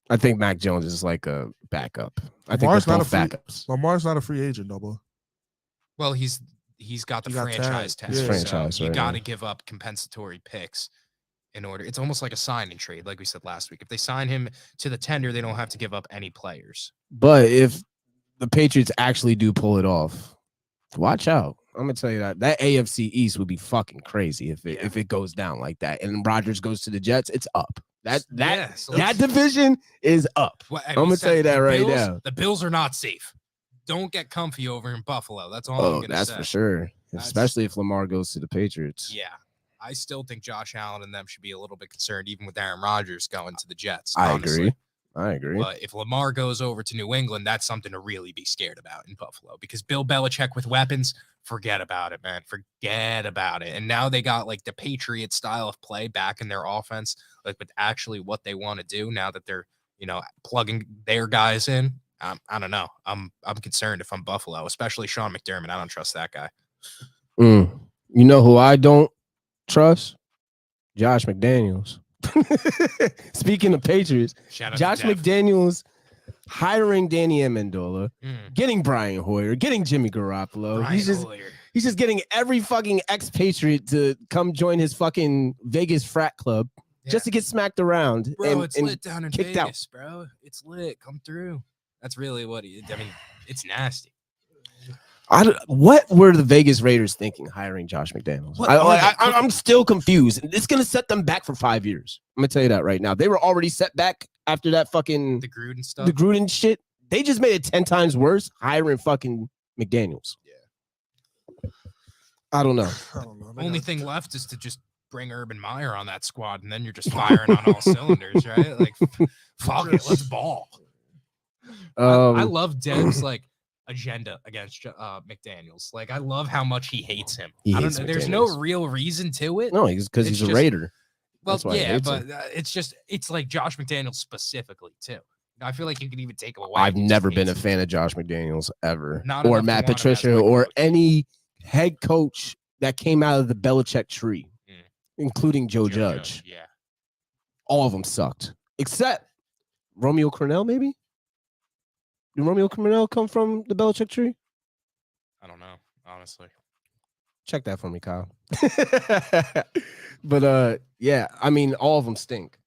I think Mac Jones is like a backup. I think Lamar's they're not both backups. Lamar's not a free agent, no boy. Well, he's got the franchise tag. His franchise, so you right, got to give up compensatory picks in order. It's almost like a sign and trade, like we said last week. If they sign him to the tender, they don't have to give up any players. But if the Patriots actually do pull it off, watch out. I'm gonna tell you that AFC East would be fucking crazy if it goes down like that. And Rodgers goes to the Jets, it's up. That division is up. Well, I'm gonna tell you that right now. The Bills are not safe. Don't get comfy over in Buffalo. That's all I'm gonna say. That's for sure. Especially if Lamar goes to the Patriots. Yeah. I still think Josh Allen and them should be a little bit concerned, even with Aaron Rodgers going to the Jets. I agree. But if Lamar goes over to New England, that's something to really be scared about in Buffalo, because Bill Belichick with weapons, forget about it, man. Forget about it. And now they got like the Patriot style of play back in their offense, like with actually what they want to do now that they're, plugging their guys in. I don't know. I'm concerned if I'm Buffalo, especially Sean McDermott. I don't trust that guy. You know who I don't trust? Josh McDaniels. Speaking of Patriots, Josh McDaniels hiring Danny Amendola, getting Brian Hoyer, getting Jimmy Garoppolo. He's just getting every fucking ex-Patriot to come join his fucking Vegas frat club just to get smacked around. Bro, it's lit down in Vegas, out. Bro. It's lit. Come through. That's really what it's nasty. What were the Vegas Raiders thinking hiring Josh McDaniels? I'm still confused. It's going to set them back for 5 years. I'm going to tell you that right now. They were already set back after that fucking the Gruden stuff. The Gruden shit. They just made it 10 times worse hiring fucking McDaniels. Yeah. I don't know. Only thing left is to just bring Urban Meyer on that squad, and then you're just firing on all cylinders, right? Like, fuck it. Let's ball. I love Deb's agenda against McDaniels. Like, I love how much he hates him. I don't know. There's no real reason to it. No, because he's a Raider. Well, yeah, but it's like Josh McDaniels specifically too. I feel like you can even take him away. I've never been a fan of Josh McDaniels ever, Not or enough to Matt want him as Patricia, my or coach. any head coach that came out of the Belichick tree, including Joe Judge. Yeah. All of them sucked, except Romeo Crennel, maybe? Did Romeo Crennel come from the Belichick tree? I don't know, honestly. Check that for me, Kyle. But yeah, I mean, all of them stink.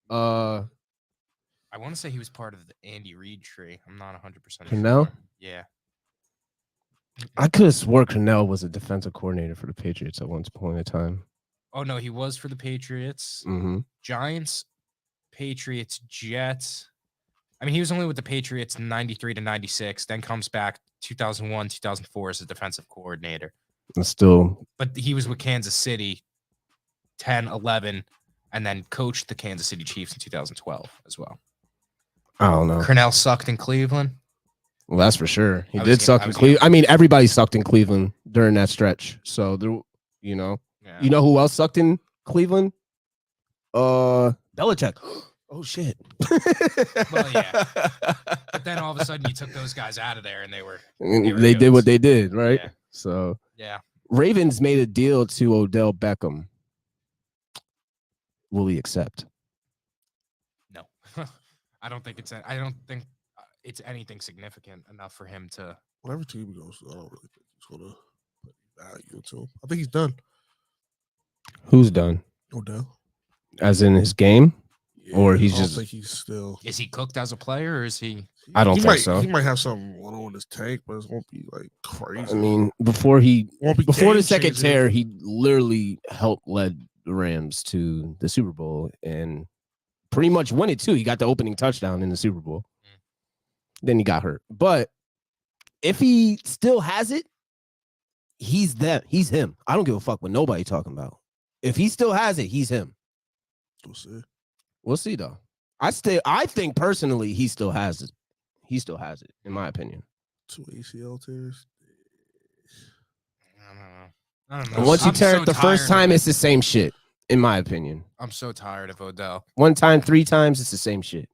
I want to say he was part of the Andy Reid tree. I'm not 100% Crennel? sure. Yeah. I could have swore Crennel was a defensive coordinator for the Patriots at one point in time. Oh, no, he was for the Patriots. Mm-hmm. Giants, Patriots, Jets. I mean, he was only with the Patriots 93 to 96, then comes back 2001, 2004 as a defensive coordinator. And still. But he was with Kansas City 10, 11, and then coached the Kansas City Chiefs in 2012 as well. I don't know. Crennel sucked in Cleveland. Well, that's for sure. He did suck in Cleveland. I mean, everybody sucked in Cleveland during that stretch. So there, you know who else sucked in Cleveland? Belichick. Oh shit. Well, yeah. But then all of a sudden you took those guys out of there and they did what they did, right? Yeah. So yeah. Ravens made a deal to Odell Beckham. Will he accept? No. I don't think it's anything significant enough for him to. Whatever team he goes to, I don't really think he's gonna put value to him. I think he's done. Who's done? Odell. As in his game? Yeah, or he's I don't just think he's still. Is he cooked as a player, or is he? I don't think so. He might have something little in his tank, but it won't be like crazy. I mean, before the second tear, he literally helped lead the Rams to the Super Bowl and pretty much won it too. He got the opening touchdown in the Super Bowl. Then he got hurt. But if he still has it, he's that. He's him. I don't give a fuck what nobody talking about. If he still has it, he's him. We'll see. We'll see though. I think personally he still has it. He still has it, in my opinion. 2 ACL tears. I don't know. And once you tear it the first time, it's the same shit, in my opinion. I'm so tired of Odell. 1 time, 3 times, it's the same shit.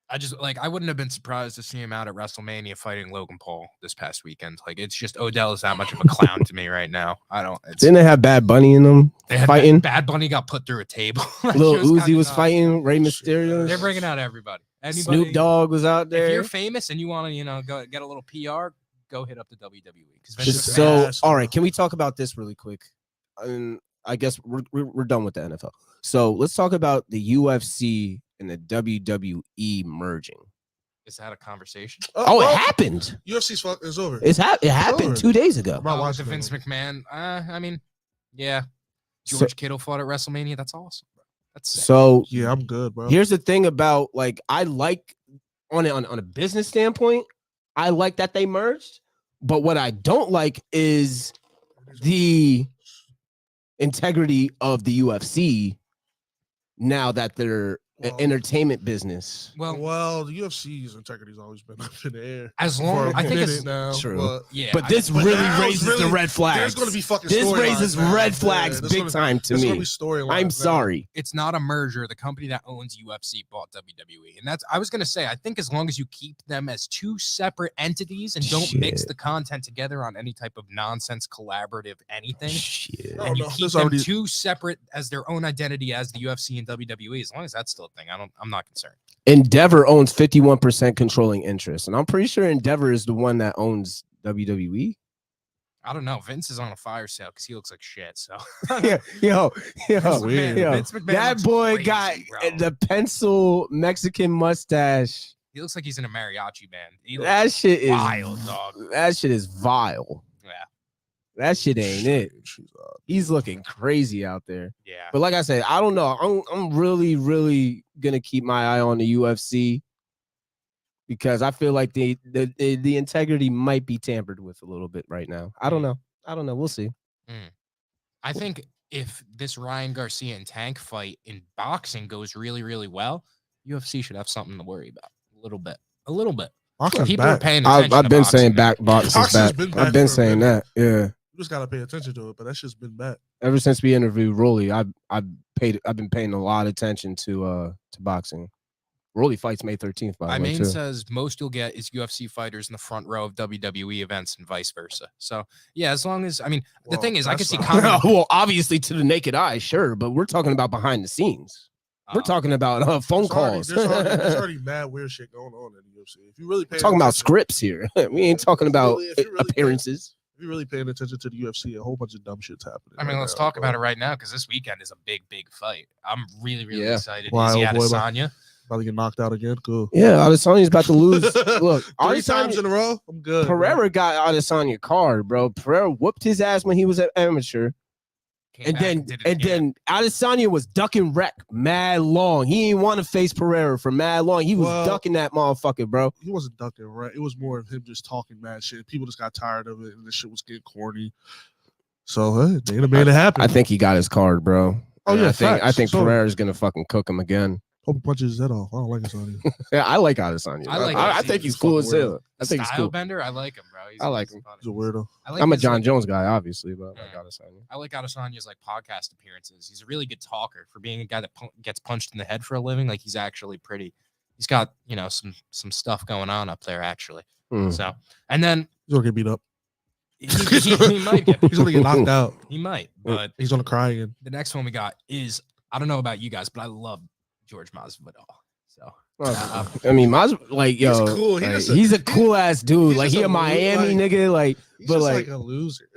I wouldn't have been surprised to see him out at WrestleMania fighting Logan Paul this past weekend. Like, it's just Odell is that much of a clown to me right now. Didn't they have Bad Bunny in them fighting? Bad Bunny got put through a table. Lil Uzi was fighting Rey Mysterio. They're bringing out everybody. Snoop Dogg was out there. If you're famous and you want to, go get a little PR, go hit up the WWE. So, all right, can we talk about this really quick? I guess we're done with the NFL. So let's talk about the UFC and the WWE merging. Is that a conversation? It happened. UFC's is over. It happened 2 days ago. With the Vince McMahon. I mean, yeah. George Kittle fought at WrestleMania. That's awesome, bro. That's sick. So yeah, I'm good, bro. Here's the thing about I like on a business standpoint, I like that they merged, but what I don't like is the integrity of the UFC now that they're an entertainment business. Well, the UFC's integrity's always been up in the air. As long I think it's now. True. But this really raises the red flags. There's going to be fucking This raises red flags big time to me. I'm sorry. It's not a merger. The company that owns UFC bought WWE. And I was going to say, I think as long as you keep them as 2 separate entities and don't mix the content together on any type of nonsense collaborative anything, and you keep them 2 separate as their own identity as the UFC and WWE, as long as that's still thing. I'm not concerned. Endeavor owns 51% controlling interest, and I'm pretty sure Endeavor is the one that owns WWE. I don't know. Vince is on a fire sale because he looks like shit. So yo, Vince McMahon that boy crazy, got bro. The pencil Mexican mustache. He looks like he's in a mariachi band. That shit is wild, dog. That shit is vile. Yeah. That shit ain't it. He's looking crazy out there. Yeah. But like I said, I don't know. I'm really, really gonna keep my eye on the UFC because I feel like the integrity might be tampered with a little bit right now. I don't know. We'll see. I think if this Ryan Garcia and Tank fight in boxing goes really, really well, UFC should have something to worry about. A little bit. People are paying attention. I've been saying boxing's back. I've been saying that. Yeah. You just gotta pay attention to it, but that's just been bad. Ever since we interviewed Rolly, I've been paying a lot of attention to boxing. Rolly fights May 13th, by the way, Main too. says most you'll get is UFC fighters in the front row of WWE events and vice versa. So, yeah, as long as, I mean, the thing is, I could see Conor. Well, obviously, to the naked eye, sure, but we're talking about behind the scenes. We're talking about phone calls. There's already mad weird shit going on in the UFC. If you really we're talking about scripts here. We ain't talking about appearances. If you're really paying attention to the UFC, a whole bunch of dumb shit's happening. I mean, let's talk about it right now because this weekend is a big, big fight. I'm really, really excited. Wow, Izzy Adesanya. About to get knocked out again. Cool. Yeah, Adesanya's about to lose. Look, 3 times in a row. I'm good. Pereira got Adesanya card, bro. Pereira whooped his ass when he was an amateur. And then Adesanya was ducking wreck mad long. He didn't want to face Pereira for mad long. He was ducking that motherfucker, bro. He wasn't ducking wreck. It was more of him just talking mad shit. People just got tired of it, and this shit was getting corny. So they made it happen. I think he got his card, bro. Oh yeah, I think Pereira's gonna fucking cook him again. Hope he punches his head off. I don't like Adesanya. Yeah, I like Adesanya. I think he's cool as hell. I think he's cool. Bender, I like him, bro. I like him. He's a weirdo. I'm a John Jones guy, obviously, but I like Adesanya. I like Adesanya's like podcast appearances. He's a really good talker for being a guy that gets punched in the head for a living. Like he's actually pretty. He's got some stuff going on up there actually. So and then he's gonna get beat up. He might get. He's gonna get knocked out. He might, but he's gonna cry again. The next one we got is I don't know about you guys, but I love George Masvidal. So I mean, like yo, he's cool. He's a cool ass dude. Like he a Miami nigga. Like, but like a loser.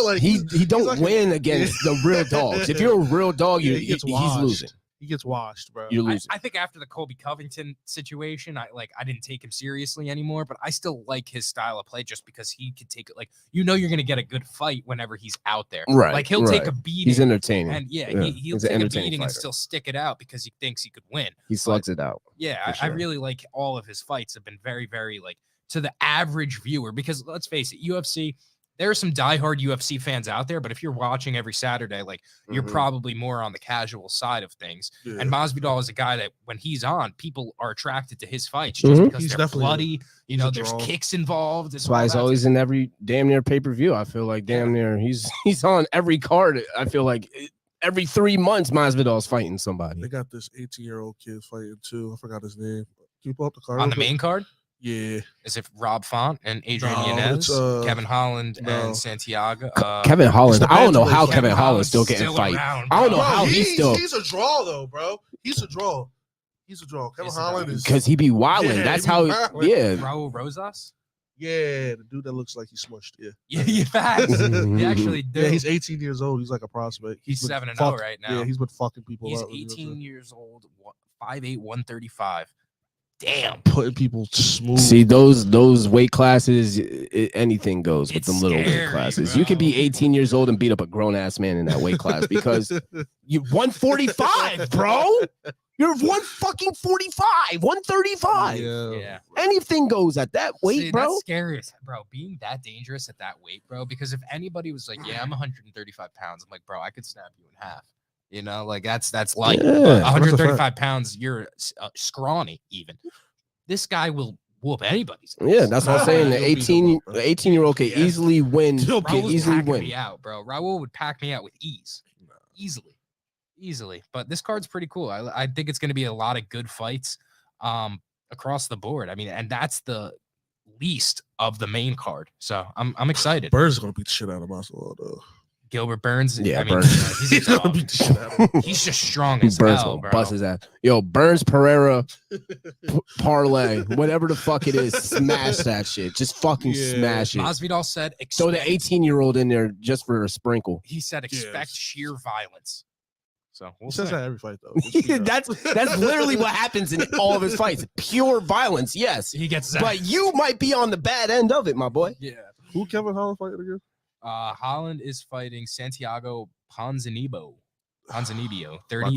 Like he don't win against the real dogs. If you're a real dog, he's losing. He gets washed, bro. You're losing. I think after the Colby Covington situation, I didn't take him seriously anymore, but I still like his style of play just because he could take it. Like, you're going to get a good fight whenever he's out there. Right. Like, he'll take a beating. He's entertaining. And he'll take a beating and still stick it out because he thinks he could win. He slugs it out. Yeah. I really like all of his fights have been very, very like to the average viewer because let's face it, UFC, there are some diehard UFC fans out there, but if you're watching every Saturday, like you're probably more on the casual side of things. Yeah. And Masvidal is a guy that when he's on, people are attracted to his fights just because he's they're bloody. There's kicks involved. That's why he's always in every damn near pay-per-view. I feel like damn near he's on every card. I feel like every 3 months Masvidal's fighting somebody. They got this 18-year-old kid fighting too. I forgot his name. Can you pull up the card? On the main card? Yeah. Is it Rob Font and Adrian Yanez, Kevin Holland and Santiago? Kevin Holland. I don't know how Kevin Holland's still getting fight. I don't know how he's still. He's a draw though, bro. He's a draw. Kevin Holland is because he be wilding. That's how. Yeah. Raul Rosas. Yeah, the dude that looks like he's smushed. Yeah, facts. He actually do. Yeah, he's 18 years old. He's like a prospect. He's 7-0 right now. Yeah, he's been fucking people. He's 18 years old, 5'8", 135. Damn, putting people smooth. See those weight classes, anything goes with them little weight classes. Bro. You can be 18 years old and beat up a grown ass man in that weight class because you 145, bro. You're 145, 135. Yeah. Anything goes at that weight, bro. That's scary, bro. Being that dangerous at that weight, bro. Because if anybody was like, "Yeah, I'm 135 pounds," I'm like, "Bro, I could snap you in half." You know, like that's light. Yeah, 135 pounds, you're scrawny even. This guy will whoop anybody's ass. Yeah, that's what I'm saying. The 18-year-old can easily win. Me out, bro. Raul would pack me out with ease. Easily. But this card's pretty cool. I think it's going to be a lot of good fights across the board. I mean, and that's the least of the main card. So I'm excited. Burns is going to beat the shit out of Masvidal, though. Gilbert Burns. Yeah, I mean, Burns. He's just strong as Burns hell, will bro. bust his ass. Yo, Burns Pereira parlay, whatever the fuck it is, smash that shit. Just fucking smash it. Masvidal said, throw the 18-year-old in there just for a sprinkle. He said, expect sheer violence. So he says that every fight, though. that's literally what happens in all of his fights. Pure violence, yes. He gets that. But you might be on the bad end of it, my boy. Yeah. Who Kevin Holland fighting again? Holland is fighting Santiago Ponzinibbio, 30-6. I'm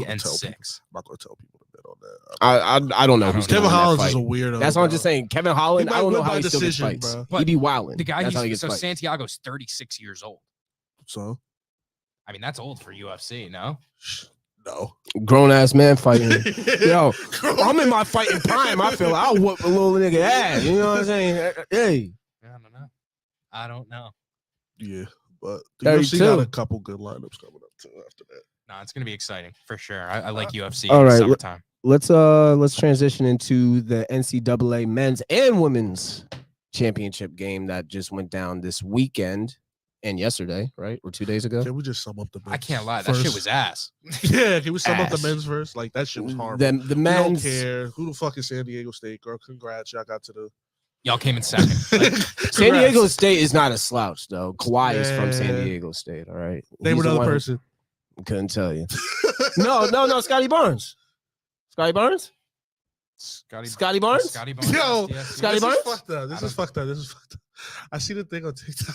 not gonna tell people to bet on that. I don't know who's Kevin Holland is a weirdo. That's what I'm just saying. Kevin Holland, I don't know how he still gets fights. He be wilding. The guy, that's how Santiago's 36 years old. So, I mean, that's old for UFC, no? No. Grown ass man fighting. Yo, I'm in my fighting prime. I feel like I'll whoop a little nigga ass. You know what I'm saying? Hey. I don't know. Yeah, but the UFC got a couple good lineups coming up too after that. No, it's gonna be exciting for sure. I like UFC. All right, summertime. let's transition into the NCAA men's and women's championship game that just went down this weekend and yesterday, right? Or 2 days ago. Can we just sum up the men's I can't lie. That first? shit was ass. Yeah, can we sum up the Ass. men's first? Like, that shit was horrible. The We don't men's. care. Who the fuck is San Diego State, girl? Congrats. Y'all got to the... Y'all came in second. Like, San Diego State is not a slouch, though. Kawhi is from San Yeah. Diego State, all right? Name He's the another one who- person. Couldn't tell you. No, Scotty Barnes. Scotty Barnes? Scotty Barnes? Scotty Barnes. Yo, yes, Scotty this Barnes? is fucked up. This is fucked up. This is fucked up. I see the thing on TikTok.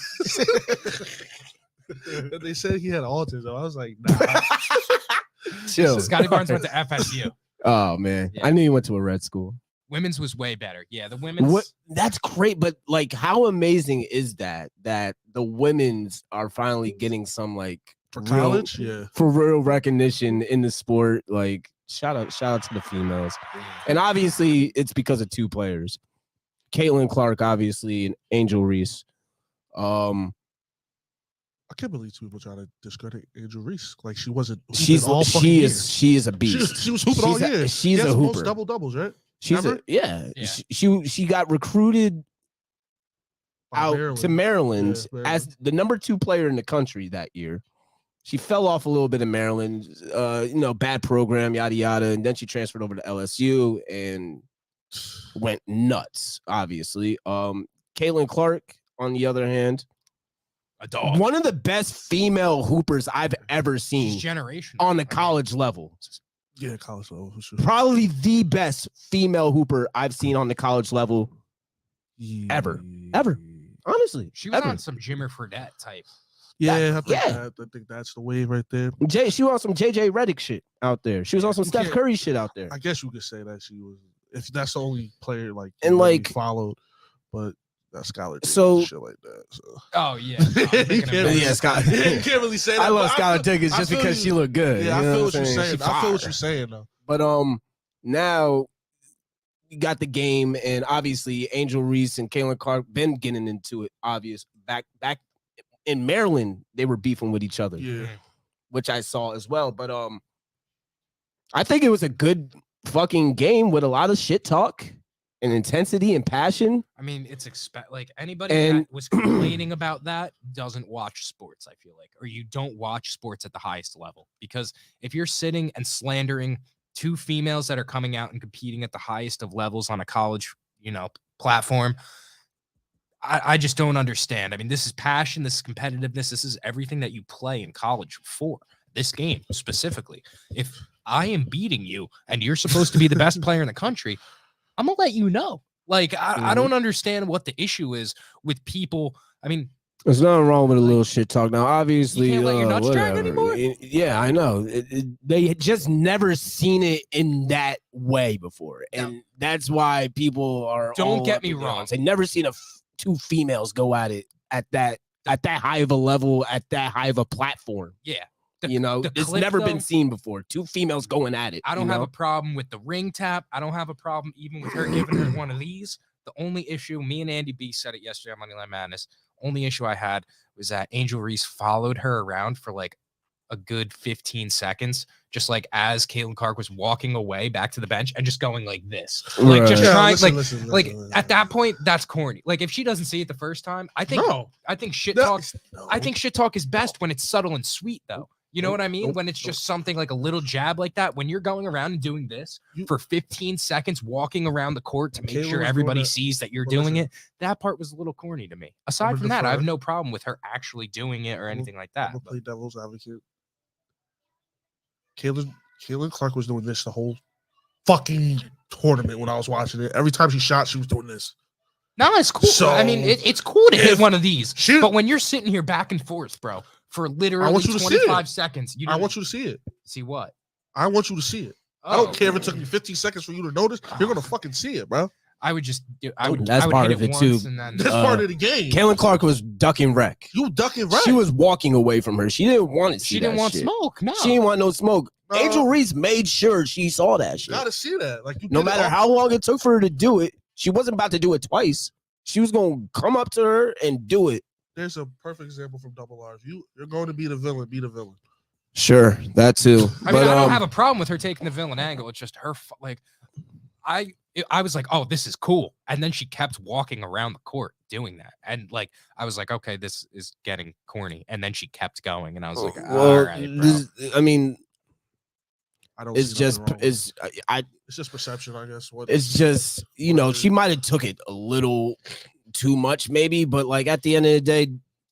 And they said he had autism. I was like, nah. Chill. Scotty Barnes went to FSU. Oh, man. Yeah. I knew he went to a red school. Women's was way better. Yeah, the women's. What? That's great, but like, how amazing is that the women's are finally getting some like For real- college? Yeah. for real recognition in the sport. Like, shout out to the females, and obviously it's because of two players, Caitlin Clark, obviously, and Angel Reese. I can't believe people trying to discredit Angel Reese. Like, she wasn't. hooping She year. is a beast. She was hooping all year. She's a Most hooper. double doubles, right? She's Remember? Yeah. She got recruited By out to Maryland Yeah, as the number 2 player in the country that year. She fell off a little bit in Maryland, bad program, yada yada, and then she transferred over to LSU and went nuts. Obviously, Caitlin Clark, on the other hand, A dog. one of the best female hoopers I've ever She's seen generational. on the college level. Yeah, college level for sure. Probably the best female hooper I've seen on the college level. Ever. Honestly, She was ever. on some Jimmer Fredette type. Yeah, Yeah. I think that's the wave right there. She was on some JJ Redick shit out there. She was on some You Steph can't- Curry shit out there. I guess you could say that she was. If that's the only player like And, you really like- followed, but that Skylar did So- shit like that. So Oh yeah. No, I'm thinking of Yeah, it. Yeah, Scott. you can't really say that. I love but Skylar feel- Diggins I just feel because you. she looked good. Yeah, I you know feel what I'm you're saying. She I feel what fire. you're saying though. But now you got the game, and obviously Angel Reese and Caitlin Clark been getting into it. Obvious back in Maryland, they were beefing with each other, Yeah. which I saw as well. But I think it was a good fucking game with a lot of shit talk and intensity and passion. I mean, it's like anybody And- that was complaining about that doesn't watch sports, I feel like, or you don't watch sports at the highest level. Because if you're sitting and slandering 2 females that are coming out and competing at the highest of levels on a college, platform, I just don't understand. I mean, this is passion, this is competitiveness, this is everything that you play in college for. This game specifically. If I am beating you and you're supposed to be the best player in the country, I'm gonna let you know. Like, I don't understand what the issue is with people. I mean, There's nothing wrong with a little shit talk. Now, obviously, You can't let your nuts drag whatever. anymore? Yeah, I know. They had just never seen it in that way before, and that's why people are. Don't all get up me in wrong. arms. They never seen 2 females go at it at that high of a level, at that high of a platform. yeah. It's clip, never been though, seen before. 2 females going at it. I don't have a problem with the ring tap. I don't have a problem even with her giving her one of these. The only issue, me and Andy B said it yesterday on Moneyline Madness. Only issue I had was that Angel Reese followed her around for like a good 15 seconds, just like as Caitlin Clark was walking away back to the bench and just going like this, like just Yeah, trying, listen, like listen. at that point, that's corny. Like if she doesn't see it the first time, I think shit talk. I think shit talk is best when it's subtle and sweet, though. You know what I mean? When it's just something like a little jab like that, when you're going around and doing this for 15 seconds, walking around the court to make Caitlin sure was everybody doing that- sees that you're Well, doing listen. it, that part was a little corny to me. Aside gonna from that, I have defer. no problem with her actually doing it or anything like that. I'm gonna play devil's advocate. Caitlin Clark was doing this the whole fucking tournament when I was watching it. Every time she shot, she was doing this. No, it's cool. So, I mean, it's cool to hit if one of these, she- but when you're sitting here back and forth, bro, for literally want you to see 25 it. seconds, you I don't want you to see it. see what? I want you to see it. I Oh, don't care if it took me 15 seconds for you to notice. You're gonna fucking see it, bro. I would just do. I would. That's I would part hit of it it, too. once and then That's part of the game. Caitlin Clark was ducking wreck. You ducking right. She was walking away from her. She didn't want to see she didn't that want shit. smoke. No, She didn't want no smoke. No. Angel Reese made sure she saw that You shit. gotta see that. Like you No did it matter all- how long it took for her to do it, she wasn't about to do it twice. She was going to come up to her and do it. There's a perfect example from Double R. If you're going to be the villain, be the villain. Sure, that too. I mean, I don't have a problem with her taking the villain angle. It's just her, like, I was like, oh, this is cool. And then she kept walking around the court doing that. And like, I was like, okay, this is getting corny. And then she kept going. And I was like, all right, bro. I mean, I don't. it's just it's just perception, I guess. It's just she might have took it a little too much, maybe. But like at the end of the day,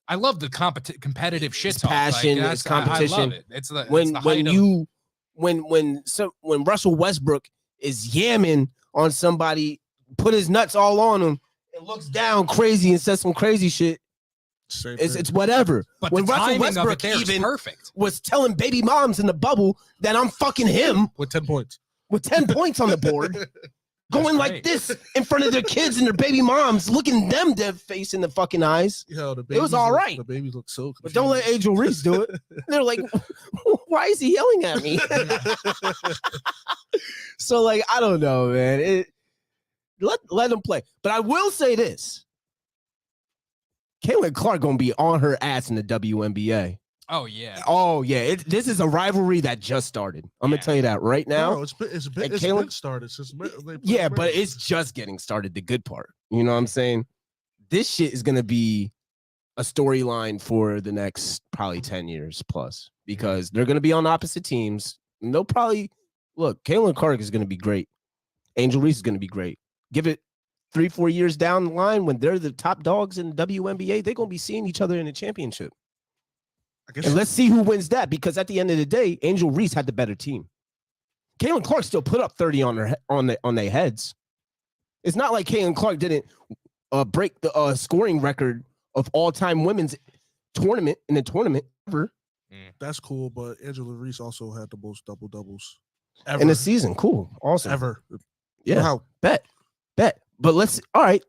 I love the competitive shit talk. Passion, like, it's competition. I love it. It's the when Russell Westbrook is yamming on somebody, put his nuts all on him, and looks down crazy and says some crazy shit. It's whatever. But when the Russell timing Westbrook of it there even is perfect. was telling baby moms in the bubble that I'm fucking him with 10 points. With 10 points on the board. Going like this in front of their kids and their baby moms, looking them dead face in the fucking eyes. Yo, it was all right. The babies look so confused. But don't let Angel Reese do it. They're like, why is he yelling at me? So, like, I don't know, man. Let them play. But I will say this. Caitlin Clark going to be on her ass in the WNBA. Oh, yeah. Oh, yeah. This is a rivalry that just started. I'm going to tell you that right now. No, it's been started. Yeah, but it's just getting started, the good part. You know what I'm saying? This shit is going to be a storyline for the next probably 10 years plus because they're going to be on opposite teams. And they'll probably, look, Caitlin Clark is going to be great. Angel Reese is going to be great. Give it 3-4 years down the line when they're the top dogs in the WNBA, they're going to be seeing each other in the championship. And let's see who wins that, because at the end of the day, Angel Reese had the better team. Caitlin Clark still put up 30 on their heads. It's not like Caitlin Clark didn't break the scoring record of all-time women's tournament in the tournament ever. That's cool, but Angela Reese also had the most double-doubles ever in the season. Cool, awesome, ever. Yeah, wow. Bet. But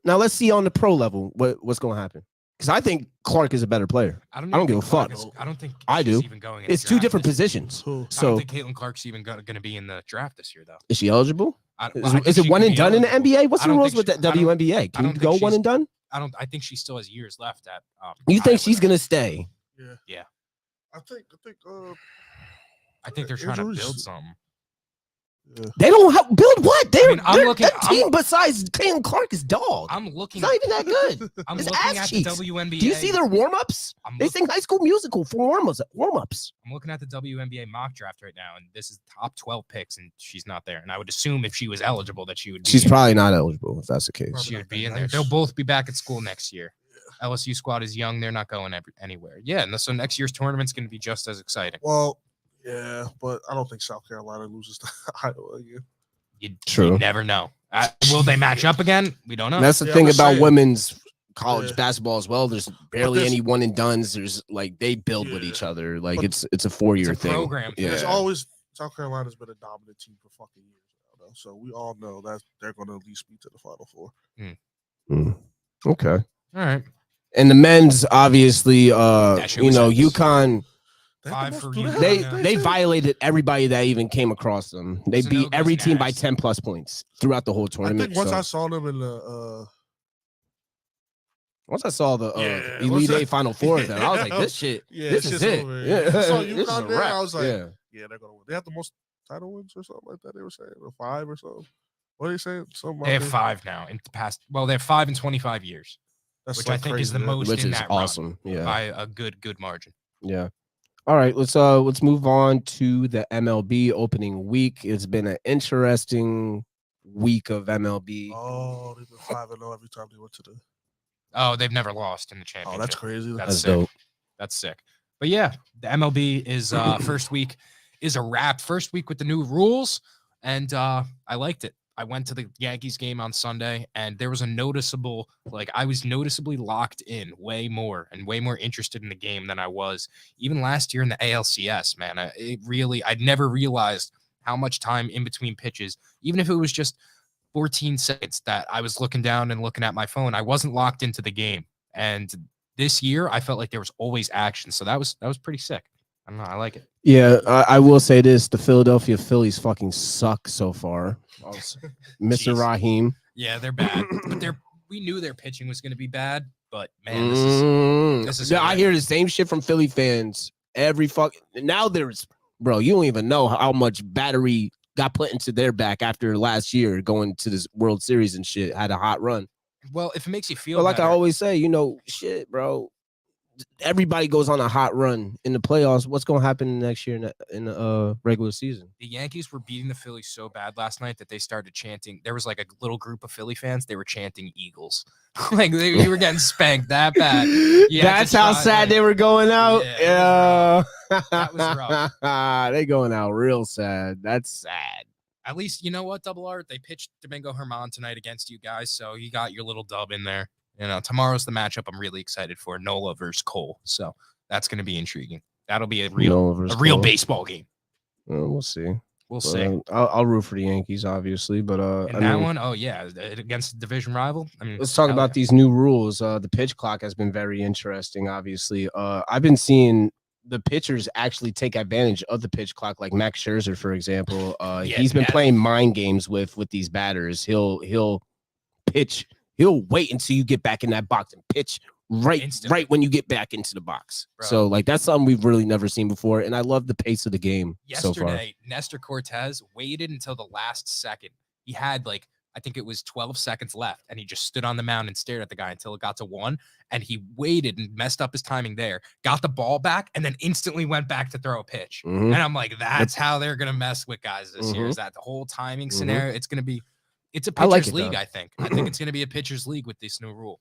now let's see on the pro level what's going to happen. Because I think Clark is a better player. I don't give a fuck. I don't think I do. Even going it's two different positions. So I don't think Caitlin Clark's even going to be in the draft this year, though. Is she eligible? Is it one and done in the NBA? What's the rules with that WNBA? Can you go one and done? I think she still has years left at. You think she's going to stay? Yeah. I think they're trying to build something. Yeah. They don't build what? That team besides Caitlin Clark is dog. I'm looking. It's not even that good. I'm it's looking ass at cheeks. the WNBA. Do you see their warm-ups? They sing High School Musical for warm-ups. I'm looking at the WNBA mock draft right now, and this is top 12 picks, and she's not there. And I would assume if she was eligible that she would be. She's probably not eligible if that's the case. She would be in there. They'll both be back at school next year. LSU squad is young. They're not going anywhere. Yeah, and so next year's tournament's going to be just as exciting. Well, yeah, but I don't think South Carolina loses to Iowa again. You never know. Will they match up again? We don't know. That's the thing about women's college basketball as well. There's barely any one and dones. There's like they build with each other. Like it's a 4-year thing. Program. Yeah. There's always South Carolina's been a dominant team for fucking years now, though. So we all know that they're going to at least be to the Final Four. Okay. All right. And the men's obviously, UConn. They violated everybody that even came across them. They beat every team by 10+ points throughout the whole tournament. I think once I saw them in the once I saw the Elite Eight Final Four, then I was like, this shit, this is it. Yeah. So UConn there, I was like, yeah, they're gonna win. They have the most title wins or something like that. They were saying, or 5 or something. What are you saying? They have 5 now in the past. Well, they have 5 in 25 years, which I think is the most in that awesome. Run by a good margin. Yeah. All right, let's move on to the MLB opening week. It's been an interesting week of MLB. Oh, they've been 5-0 every time they went to the. Oh, they've never lost in the championship. Oh, that's crazy. That's sick. Dope. That's sick. But yeah, the MLB is first week is a wrap. First week with the new rules, and I liked it. I went to the Yankees game on Sunday, and there was a noticeable, I was noticeably locked in way more interested in the game than I was even last year in the ALCS, man. I'd never realized how much time in between pitches, even if it was just 14 seconds that I was looking down and looking at my phone, I wasn't locked into the game. And this year I felt like there was always action. So that was pretty sick. I don't know. I like it. Yeah, I will say this. The Philadelphia Phillies fucking suck so far. Mr. Raheem. Yeah, they're bad. But we knew their pitching was going to be bad. But, man, this is I hear the same shit from Philly fans Every fucking now there's bro, you don't even know how much battery got put into their back after last year going to this World Series and shit. Had a hot run. Well, if it makes you feel But like better, I always say, shit, bro. Everybody goes on a hot run in the playoffs. What's gonna happen next year in the regular season? the Yankees were beating the Phillies so bad last night that they started chanting. There was like a little group of Philly fans. They were chanting Eagles. Like you were getting spanked that bad. That's how sad they were going out. Yeah, that was rough. They going out real sad. That's sad. At least you know what, Double R. They pitched Domingo Herman tonight against you guys, so you got your little dub in there. Tomorrow's the matchup I'm really excited for. Nola versus Cole. So that's going to be intriguing. That'll be a real baseball game. Well, we'll see. We'll see. I'll root for the Yankees, obviously, but one, oh yeah, against the division rival. I mean, let's talk about these new rules. The pitch clock has been very interesting. Obviously, I've been seeing the pitchers actually take advantage of the pitch clock, like Max Scherzer, for example. He's been playing mind games with these batters. He'll pitch. He'll wait until you get back in that box and pitch right when you get back into the box. Bro. So like that's something we've really never seen before, and I love the pace of the game. Yesterday, Nestor Cortez waited until the last second. He had I think it was 12 seconds left, and he just stood on the mound and stared at the guy until it got to 1. And he waited and messed up his timing there, got the ball back, and then instantly went back to throw a pitch. And I'm like, that's how they're gonna mess with guys this year. Is that the whole timing scenario? It's gonna be. It's a pitcher's league, I think. I think it's going to be a pitcher's league with this new rule.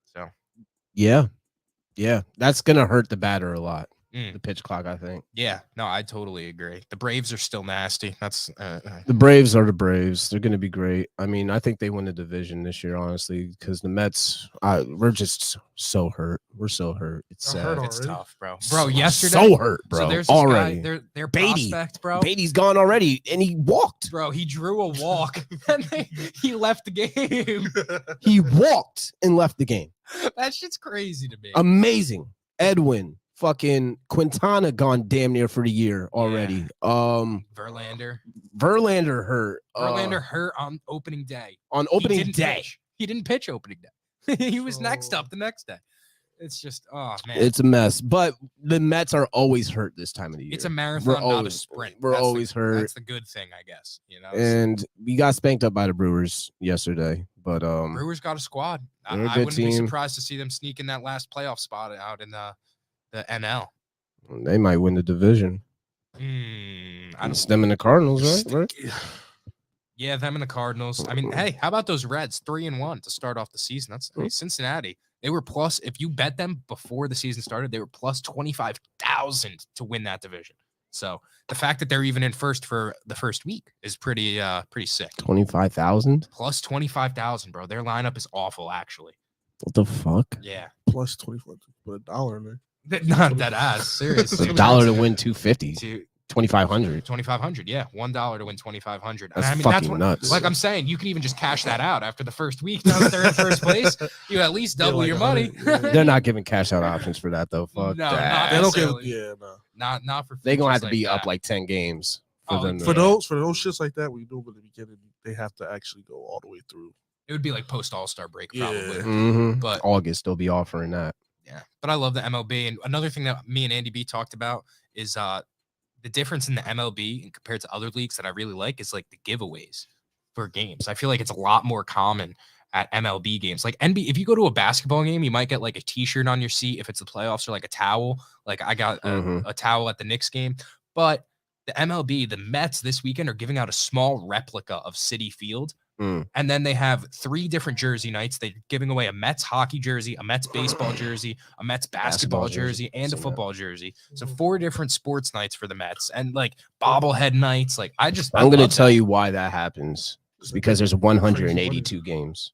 So, yeah, that's going to hurt the batter a lot. The pitch clock, I think. Yeah, no, I totally agree. The Braves are still nasty. That's the Braves are the Braves. They're going to be great. I mean, I think they win the division this year, honestly, because the Mets, we're just so hurt. We're so hurt. It's sad. It's tough, bro. Yesterday, so hurt, bro. So there's already. Guy, their prospect, bro. Beatty's gone already, and he walked. Bro, he drew a walk, and he left the game. He walked and left the game. That shit's crazy to me. Amazing. Edwin. Fucking Quintana gone damn near for the year already. Verlander hurt. Verlander hurt on opening day. He didn't pitch opening day. He was next up the next day. It's just, oh man, it's a mess. But the Mets are always hurt this time of the year. It's a marathon, not a sprint. We're always hurt. That's the good thing, I guess. And we got spanked up by the Brewers yesterday. But Brewers got a squad. I wouldn't be surprised to see them sneak in that last playoff spot out in the NL. They might win the division. It's them and the Cardinals, right? Yeah, them and the Cardinals. I mean, hey, how about those Reds 3-1 to start off the season? That's Cincinnati. They were plus, if you bet them before the season started, they were plus 25,000 to win that division. So the fact that they're even in first for the first week is pretty sick. 25,000 plus 25,000, bro. Their lineup is awful, actually. What the fuck? Yeah, plus 24. Put $1 in there. Not that ass, seriously. $1 to win 250. 2,500. 2,500, yeah. $1 to win 2,500. That's fucking nuts. Like I'm saying, you can even just cash that out after the first week. Now that they're in first place, you at least double your money. They're not giving cash out options for that though. Fuck that. They don't give. Yeah, no. Not for. They're gonna have to be up like 10 games for them. For those shits like that, we do at the beginning. They have to actually go all the way through. It would be like post All-Star break, probably. But August they'll be offering that. Yeah, but I love the MLB. And another thing that me and Andy B talked about is the difference in the MLB compared to other leagues that I really like is like the giveaways for games. I feel like it's a lot more common at MLB games. Like NBA, if you go to a basketball game, you might get like a t-shirt on your seat if it's the playoffs, or like a towel. Like I got a towel at the Knicks game. But the MLB, the Mets this weekend are giving out a small replica of Citi Field. And then they have 3 different jersey nights. They're giving away a Mets hockey jersey, a Mets baseball jersey, a Mets basketball jersey, and a football jersey. So 4 different sports nights for the Mets, and like bobblehead nights. Like I'm going to tell you why that happens. It's because there's 182 games.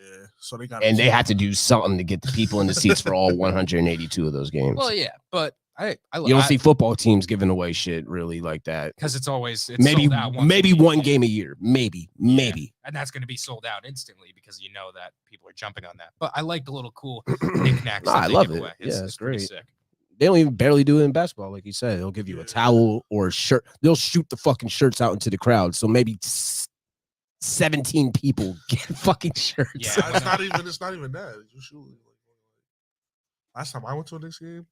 Yeah, so they had to do something to get the people in the seats for all 182 of those games. Well, yeah, but you don't see football teams giving away shit really like that, because it's maybe sold out maybe one game a year, maybe, and that's going to be sold out instantly because you know that people are jumping on that. But I like the little cool knickknacks. I love it. It's great. Sick. They don't even barely do it in basketball, like you said. They'll give you a towel or a shirt. They'll shoot the fucking shirts out into the crowd. So maybe 17 people get fucking shirts. Yeah, it's not even that. Last time I went to a Knicks game,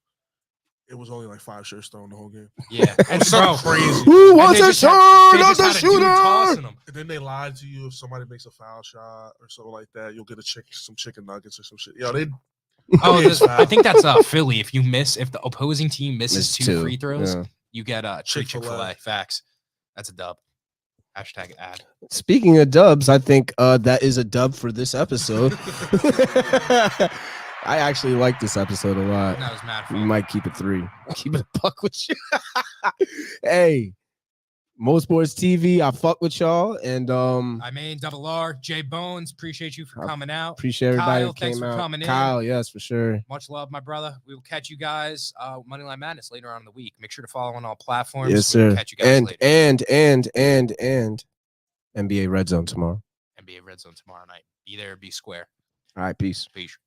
it was only like 5 shirts thrown the whole game. Yeah, and Something bro, crazy. Who and was they a just had- shooter? they just Not had the a dude tossing shooter. them. And then they lied to you if somebody makes a foul shot or something like that, you'll get some chicken nuggets or some shit. Yo, they Oh, Yes, I think that's Philly. If the opposing team misses Missed 2 two, free throws, yeah. you get Chick-fil-A. Chick-fil-A. Facts. That's a dub. Hashtag ad. Speaking of dubs, I think that is a dub for this episode. I actually like this episode a lot. That was mad We fun. might keep it 3. Keep it a buck with you. Hey, MoSports TV, I fuck with y'all. And I mean, Double R, Jay Bones, appreciate you for coming out. appreciate everybody Kyle, who thanks came for out. coming in. Kyle, yes, for sure. Much love, my brother. We will catch you guys Moneyline Madness later on in the week. Make sure to follow on all platforms. Yes, We will sir. catch you guys later. And NBA Red Zone tomorrow. NBA Red Zone tomorrow night. Be there, be square. All right, peace. Peace.